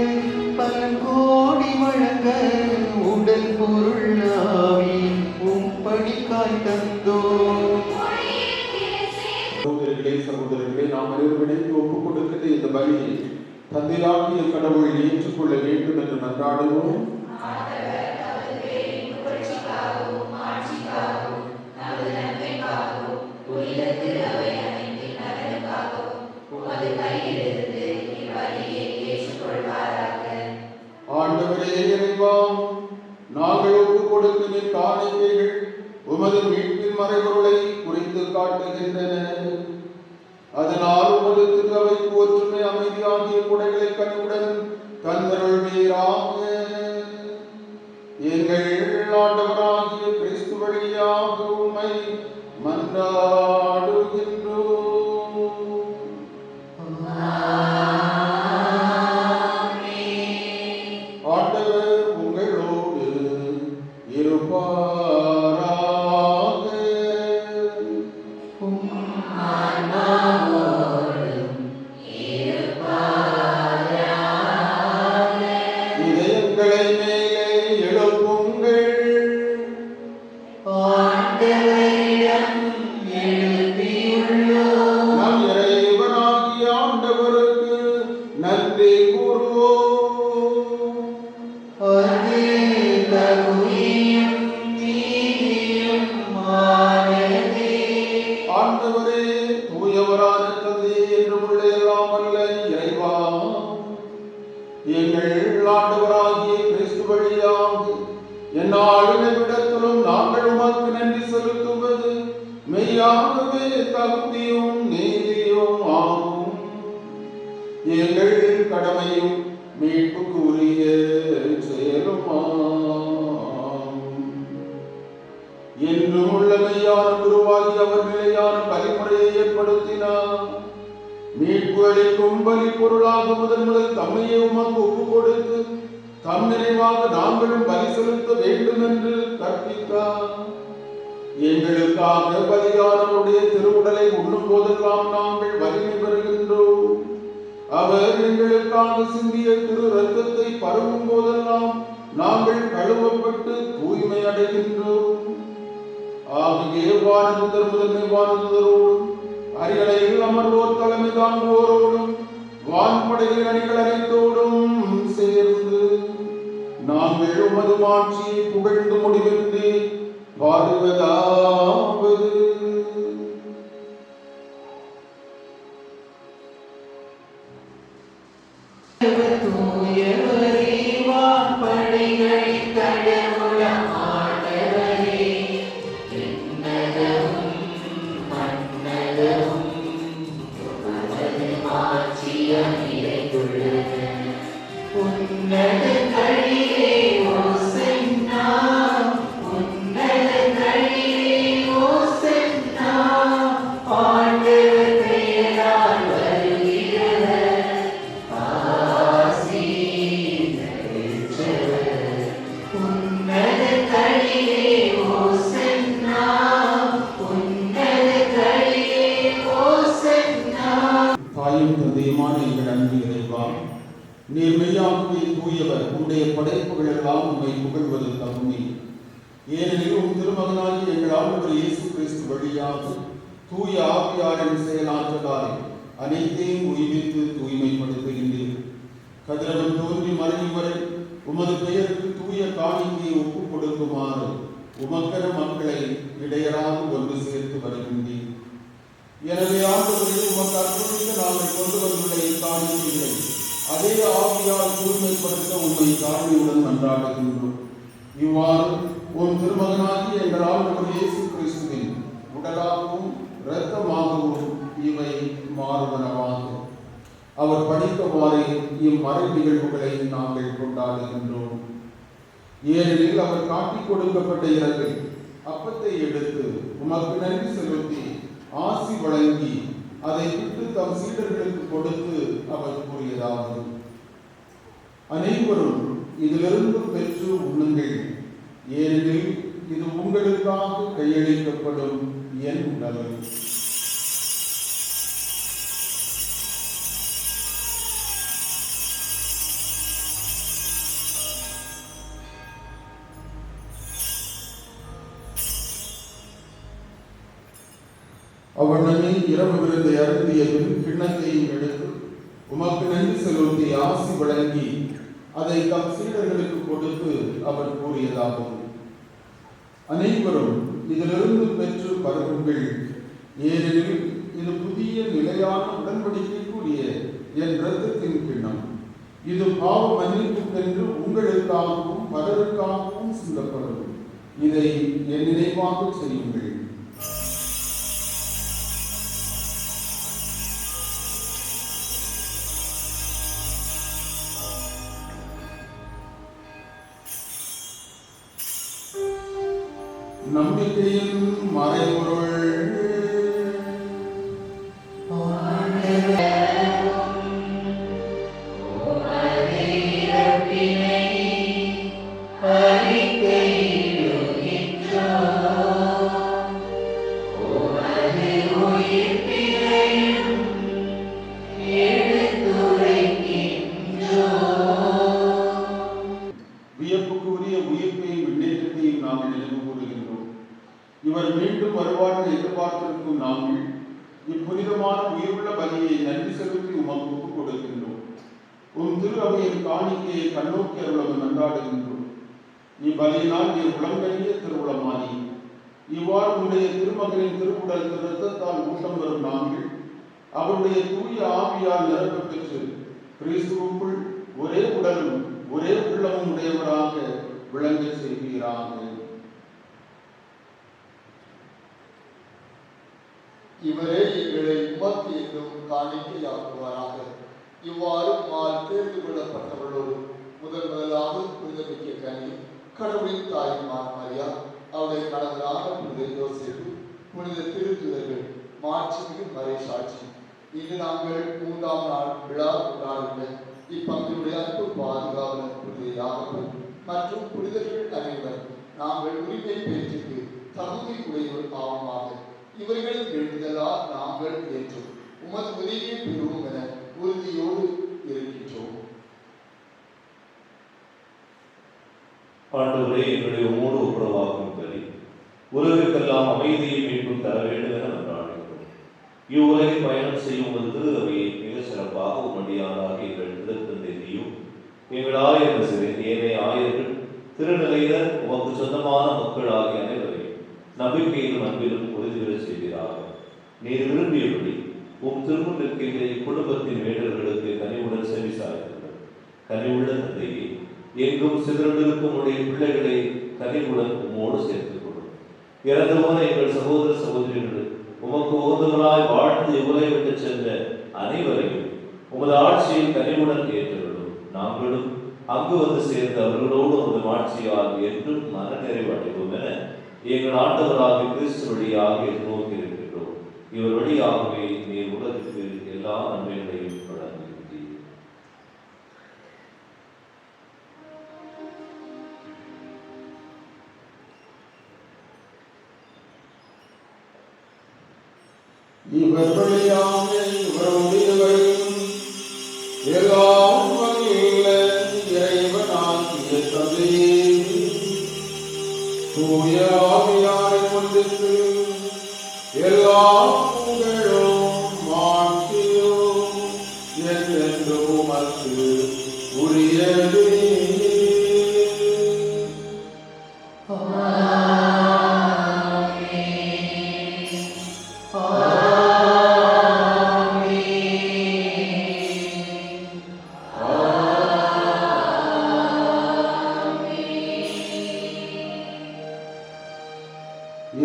பல கோடி வழங்க உடல் பொருள் ஆவி உம்படிக்காய் தந்தோ சகோதரர்களே நாம் அனைவருடைய ஒப்புக் கொடுக்கின்ற இந்த பலியை தந்தையாகிய கடவுள் ஏற்றுக்கொள்ள வேண்டும் என்று மன்றாடுவோம். ஆண்டவரே இறைவா, நாங்கள் ஒப்புக் கொடுக்கும் காணிக்கைகள் உமது மீட்பின் மறைபொருளை குறித்து காட்டுகின்றன. அதனால் உமது திருவைக்கு ஒற்றுமை அமைதி ஆகிய குடைகளை கனிவுடன் தந்தருள்வீராக. எங்கள் ஆண்டவராகிய கிறிஸ்து வழியாக உம்மை மன்றாடுகின்றோம். ஆண்டவர் உங்களோடு இருப்பாராக. இதயங்களை மேலே எழுப்புங்கள். நம் இறைவனாகிய ஆண்டவருக்கு நன்றி கூறுவோம். அது தகுதி எந்நாளும் எவ்விடத்திலும் நாங்கள் உமக்கு நன்றி செலுத்துவது மெய்யாகவே தகுதியும் நீதியும் ஆகும். எங்கள் கடமையும் மீட்புக்கு உரிய செயலுமாகும். என்றும் உள்ள மெய்யான குருவாகி அவர் நிலையான பலிமுறையை ஏற்படுத்தினார். மீட்பு அளிக்கும் பலி பொருளாக முதல் தம்மையே உமக்கு ஒப்பு கொடுத்து தம் நினைவாக நாங்களும் பலி செலுத்த வேண்டும் என்று கற்பித்தார். எங்களுக்காக பலியானவருடைய திருவுடலை உண்ணும் போதெல்லாம் நாங்கள் வலிமை பெறுகின்றோம். அவர் எங்களுக்காக சிந்திய திரு ரத்தத்தை பருகும் போதெல்லாம் நாங்கள் கழுவப்பட்டு தூய்மை அடைகின்றோம். ஆகிய வானதுதர் முதன்மை வானதுதரோடும் அரியணையில் அமர்வோர் தலைமை தாங்குவோரோடும் வான்படைகளின் அணிகள் அனைத்தோடும் சேர்ந்து நாங்கள் உமது மாட்சியை புகழ்ந்து முடிவின்றி பாடுவதாவது. தூயவரே வான்படைகளின் கடவுளாம் ஆண்டவரே, விண்ணகமும் மண்ணகமும் உமது மாட்சியால் நிறைந்துள்ளது. உன்னதங்களிலே ஓசன்னா, உன்னதங்களிலே ஓசன்னா, ஆண்டவர் பெயரால் வருகிறவர் ஆசி பெற்றவர். உன்னதங்களிலே ஓசன்னா, உன்னதங்களிலே ஓசன்னா. தாயும் தந்தையுமான எங்கள் அன்பு இறைவா, நீர் மெய்யாகவே தூயவர். உன்னுடைய படைப்புகள் எல்லாம் உண்மை புகழ்வது தகுதி. ஏனெனில் உன் திருமகனாகி எங்கள் ஆண்டவர் இயேசு கிறிஸ்து வழியாக தூய ஆவியாரின் செயலாற்றலால் அனைத்தையும் உய்வித்து தூய்மைப்படுத்துகின்றீர். கதிரவன் தோன்றி மறையும் வரை உமது பெயருக்கு தூய காணிக்கையை ஒப்புக் கொடுக்குமாறு உமக்கர மக்களை இடையராக ஒன்று சேர்த்து வருகின்றீர். எனவே ஆண்டவரே, உமக்கு அர்ப்பணித்து நாங்கள் கொண்டு வந்துள்ள இக்காணிக்கைகளை அதே ஆவியால் தூய்மைப்படுத்த உண்மை தாழ்மையுடன் மன்றாடுகின்றோம். இவ்வாறு உன் திருமகனாகி எங்கள் ஆண்டவர் இயேசு கிறிஸ்துவின் உடலாகவும் இரத்தமாகவும் இவை மாறுவனவாக அவர் படித்தவாறே இம்மறை நிகழ்வுகளை நாங்கள் கொண்டாடுகின்றோம். ஏனெனில் அவர் காட்டிக் கொடுக்கப்பட்ட இரவில் அப்பத்தை எடுத்து உமக்கு நன்றி செலுத்தி ஆசி வழங்கி அதை விட்டு தம் சீடர்களுக்கு கொடுத்து அவர் கூறியதாவது: அனைவரும் இதிலிருந்து பெற்று உண்ணுங்கள், ஏனெனில் இது உங்களுக்காக கையளிக்கப்படும் என் உடல். அவ்வண்ணமே இரவு விருந்தை அருந்திய பின் கிண்ணத்தையும் எடுத்து உமக்கு நன்றி செலுத்தி ஆசி வழங்கி அதை தம் சீடர்களுக்கு கொடுத்து அவர் கூறியதாகும்: அனைவரும் இதிலிருந்து பெற்று பருகுங்கள், ஏனெனில் இது புதிய நிலையான உடன்படிக்கைக்குரிய என் இரத்தத்தின் கிண்ணம். இது பாவ மன்னிப்புக்கென்று உங்களுக்காகவும் பலருக்காகவும் சிந்தப்படும். இதை என் நினைவாக செய்யுங்கள். நம்பிக்கையின் மறைபொருள். வியப்புக்குரிய உயிர்ப்பையும் முன்னேற்றத்தையும் நாங்கள் நினைவு கூறுகின்றோம். இவர் மீண்டும் வருவார்கள் எதிர்பார்த்திருக்கும் நாங்கள் இப்புனிதமான உயிருள்ள பலியை நன்றி செலுத்தி உமக்கு ஒப்புக் கொடுக்கின்றோம். உன் திரு அவையின் காணிக்கையை கண்ணோக்கி அருளவும் நன்றாடுகின்றோம். இப்பலியினால் நீ உளங்கரிய திருவுளமானி. இவ்வாறு உன்னுடைய திருமகனின் திருவுடல் திரு இரத்தத்தால் ஊட்டம் வரும் நாங்கள் அவருடைய தூய ஆவியால் நிரப்ப பெற்று கிறிஸ்துவுக்குள் ஒரே உடலும் ஒரே உள்ளமும் உடையவராக விளங்க செய்வீராக. இவரே எங்களை உமக்கு என்றும் காணிக்கையாக்குவாராக. இவ்வாறு தேர்ந்து கொள்ளப்பட்டவர்களோடு முதலாக புனிதமிக்க கனி கடவுளின் தாயுமார் மரியா, அவருடைய கணவரான புனித யோசேப்பு, புனித திருத்துதர்கள், மாட்சிமிகு மறை சாட்சி, இன்று நாங்கள் 3ஆம் நாள் விழா கொண்டாடுகின்ற இப்பங்கினுடைய அன்பு பாதுகாவலர் புனித யாகப்பன் மற்றும் புனிதர்கள் அனைவர் நாங்கள் உரிமை பேச்சுக்கு தகுதியுடையோர் ஆவமாக. இவர்களின் எழுதலால் நாங்கள் ஏற்றோம் உமது உதவியை பெறுவோம் என உறுதியோடு இருக்கின்றோம். ஆண்டவரே, எங்களுடைய உமோடு ஒப்புரவாகும் பலி உலகிற்கெல்லாம் அமைதியை மீட்பும் தர வேண்டும் என மன்றாடுகிறோம். இவ்வுலகில் பயணம் செய்யும் ஒரு திருவையை மிக சிறப்பாக உமடியானாக எங்கள் திருத்தந்தையும் எங்கள் ஆயர்கள் ஏனைய ஆயர்கள் திருநிலையினர் உமக்கு சொந்தமான மக்கள் ஆகிய அனைவரையும் நம்பிக்கையிலும் அன்பிலும் உறுதி பெற செய்வீராக. நீர் விரும்பியபடி திருமுன் நிற்கின்ற இக்குடும்பத்தின் வேண்டல்களுக்கு கனிவுடன் செவி சாய்த்தீர்கள். கனிவுள்ள தந்தையை எங்கும் சிதறந்திருக்கும் உடைய பிள்ளைகளை கனிவுடன் உம்மோடு சேர்த்துக் கொள்ளும். இறந்து போன எங்கள் சகோதர சகோதரிகள் உமக்கு உகந்தவராய் வாழ்ந்து இவ்வுலகை விட்டு சென்ற அனைவரையும் உமது ஆட்சியில் கனிவுடன் ஏற்றுள்ளோம். நாங்களும் அங்கு வந்து சேர்ந்த அவர்களோடு உமது ஆட்சியால் என்றும் மனநிறைவு அடைவோம் என எங்கள் ஆண்டவராக கிறிஸ்து வழியாக நோக்கி இருக்கின்றோம். இவர் வழியாகவே நீர் உலகிற்கு எல்லா நன்மைகளையும் வழங்குகின்றீர். இவர் வழியாக இவருடையவர்களும் எல்லாம் வல்ல இறைவனாகிய தந்தையே, தூய ஆவியாரின் ஒன்றுக்கு எல்லா புகழும் மாட்சியும் என்றென்றும் உமக்கு உரியதே.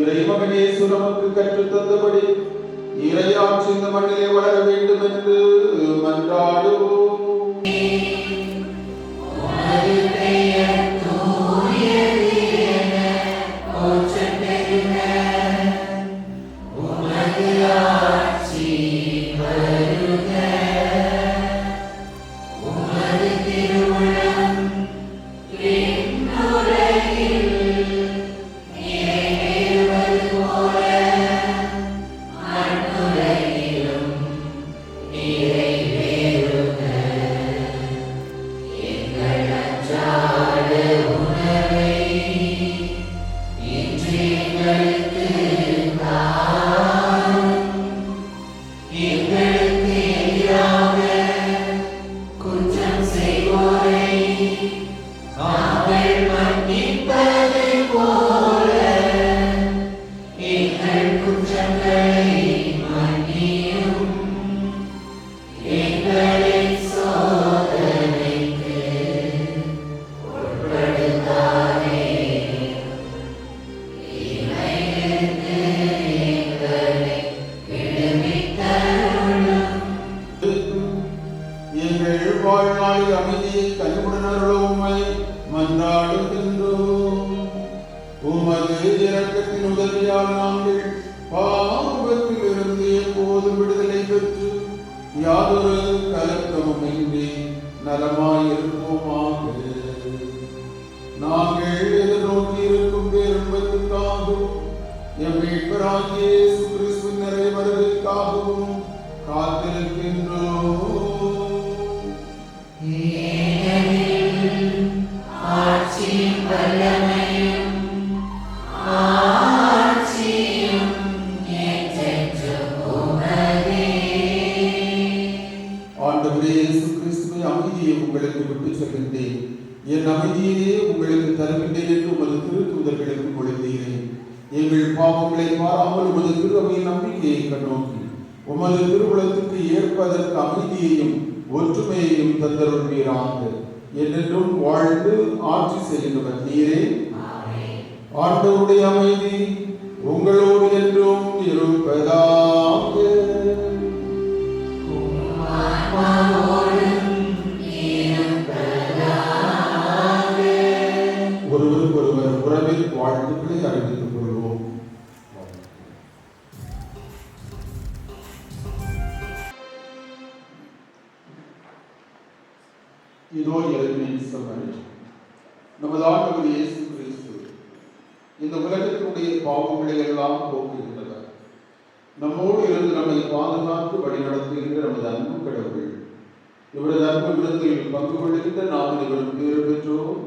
இறைமகனே சுரமக்கு கற்றுத் தந்தபடி இறையாட்சி இந்த மண்ணிலே வளர வேண்டும் என்று மன்றாடுவோம். வாழ்நாளில் அமைதியை கனிவுடன் அருளுமை மன்றாடுகின்றோம். உமது இரக்கத்தின் உதவியால் நாங்கள் பாவத்தில் இருந்து எப்போதும் விடுதலை பெற்று யாதொரு கலக்கமும் இன்றி நலமாயிருப்போமாக. நாங்கள் எதிர்நோக்கி இருக்கும் பேரின்பத்துக்காகவும் எம் மீட்பராகிய இயேசு கிறிஸ்துவின் நிறைய வருகைக்காகவும் காத்திருக்கின்றோம். ஆட்சியும் வல்லமையும் ஆட்சியும் என்றென்றும் உமதே. ஆண்டவரே இயேசு கிறிஸ்துவின் அமைதியை உங்களுக்கு விட்டுச் செல்கின்றேன், என் அமைதியிலே உங்களுக்கு தருகின்றேன் என்று உமது திருத்தூதர்களுக்கு மொழிந்தீரேன். எங்கள் பாவங்களை பாராமல் உமது திருவையின் நம்பிக்கையை கண்ணோக்கி உமது திருவுளத்துக்கு ஏற்பதற்கு அமைதியையும் ஒற்றுமையையும் தந்தருள்வீராக. என்றென்றும் வாழ்ந்து ஆட்சி செய்கின்றவர் நீரே. ஆண்டவருடைய அமைதி உங்களோடு என்றும் இருப்பதாக. ஒருவருக்கொருவர் உறவில் வாழ்த்துக்களை அறிவித்துக் கொள்வோம். இதோ இறைவனின் சபை, நமது ஆண்டவர் இயேசு கிறிஸ்து இந்த உலகத்தினுடைய பாவங்களை எல்லாம் போக்குகின்றவர். நம்மோடு இருந்து நம்மை பாதுகாத்து வழிநடத்துகின்ற நமது அன்பு கடவுள். இவரது அன்பு விருந்தில் பங்கு கொள்கின்ற நாம் இவரும் பேறு பெற்றோம்.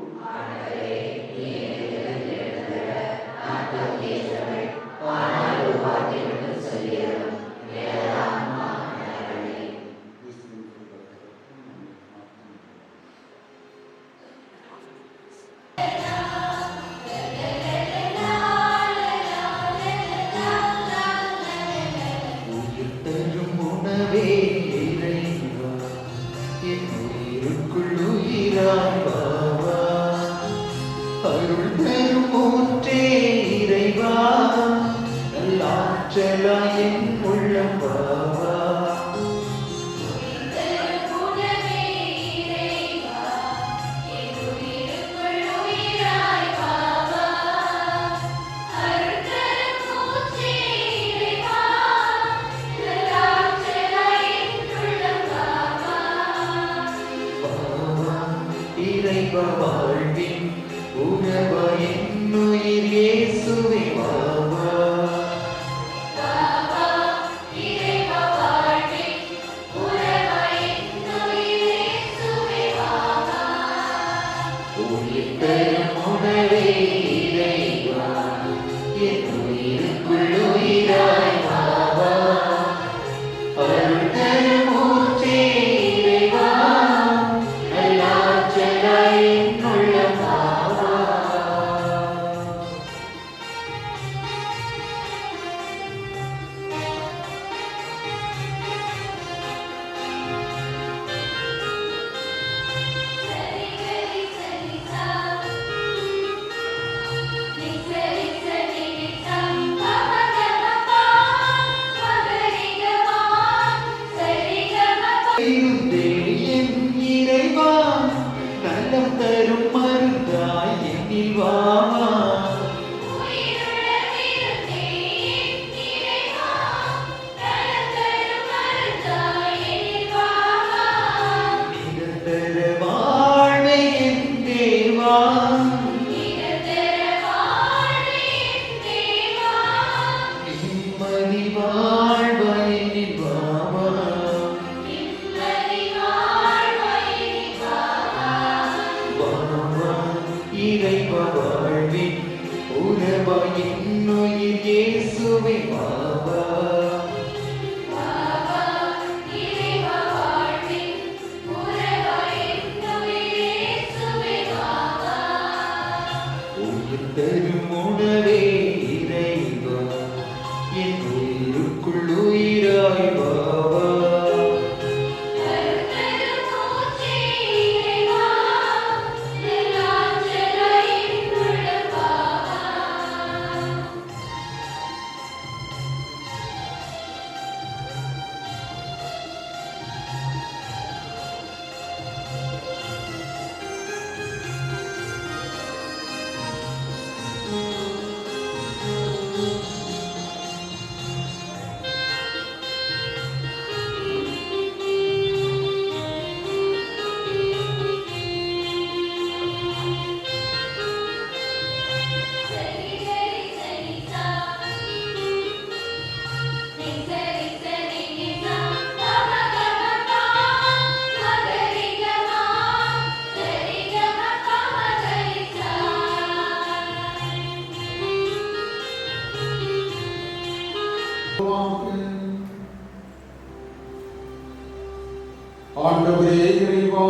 ஆண்டவரே இறைவா,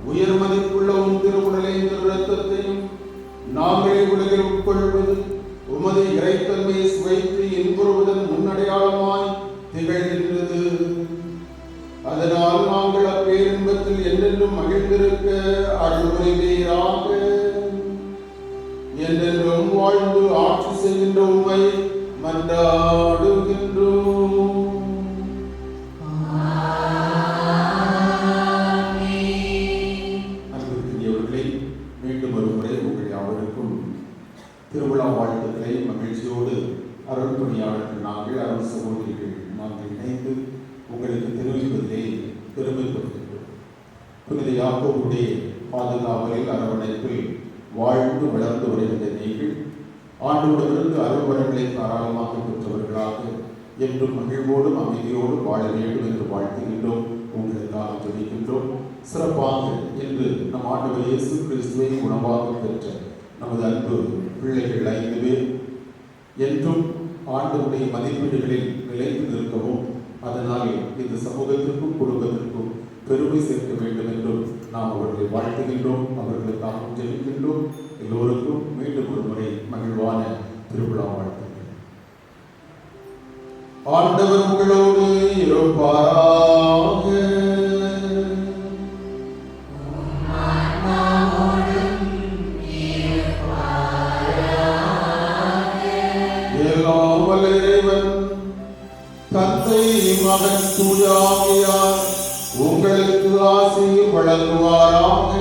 உயர் மதிப்புள்ள உம் திருவுடலையும் இரத்தத்தையும் நாங்களே உலகில் உட்கொள்வது உமது இறைத்தன்மையை சுவைத்து இன்புறுவதன் முன்னடையாளமாய் திகழ்கின்றது. அதனால் நாங்கள் அப்பேரின்பத்தில் என்றென்றும் மகிழ்ந்திருக்க என்றென்றும் வாழ்ந்து ஆட்சி செய்கின்ற உம்மை மன்றாடுகின்றோம். அன்புக்குரியவர்களே, மீண்டும் ஒரு முறை உங்கள் யாவருக்கும் திருவிழா வாழ்த்துக்களை மகிழ்ச்சியோடு அருள் பணியாளர்கள் நாங்கள், அருள் சகோதரிகள் நாங்கள் இணைந்து உங்களுக்கு தெரிவிப்பதிலே பெருமைப்படுகின்றோம். புனித யாக்கோபுடைய பாதுகாவலில் அரவணைப்பில் வாழ்ந்து வளர்ந்து வருகின்ற நீங்கள் ஆண்டோடமிருந்து அருள் வரங்களை தாராளமாக பெற்றவர்களாக என்றும் மகிழ்வோடும் அமைதியோடும் வாழ வேண்டும் என்று வாழ்த்துகின்றோம். உங்களுக்காக ஜெபிக்கின்றோம். சிறப்பாக இன்று நம் ஆண்டவர் இயேசு கிறிஸ்துவை உணவாக பெற்ற நமது அன்பு பிள்ளைகள் 5 பேர் என்றும் ஆண்டவருடைய மதிப்பீடுகளில் நிலைத்து நிற்கவும், அதனால் இந்த சமூகத்திற்கும் குடும்பத்திற்கும் பெருமை சேர்க்க வேண்டும் என்றும் நாம் அவர்களை வாழ்த்துகின்றோம். அவர்களுக்காக ஜெபிக்கின்றோம். எல்லோருக்கும் மீண்டும் ஒரு முறை மகிழ்வான திருவிழா வாழ்த்துக்கள். ஆண்டவர் உங்களோடு இருப்பாராக. எல்லாம் வல்ல இறைவன் தந்தை மகன் தூய ஆவியார் உங்களுக்கு ஆசி வழங்குவாராக.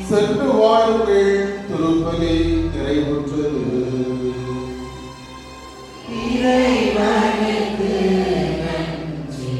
சென்று வாழுங்கள். திருப்பலி நிறைவுற்றது. இறைவனுக்கு நன்றி.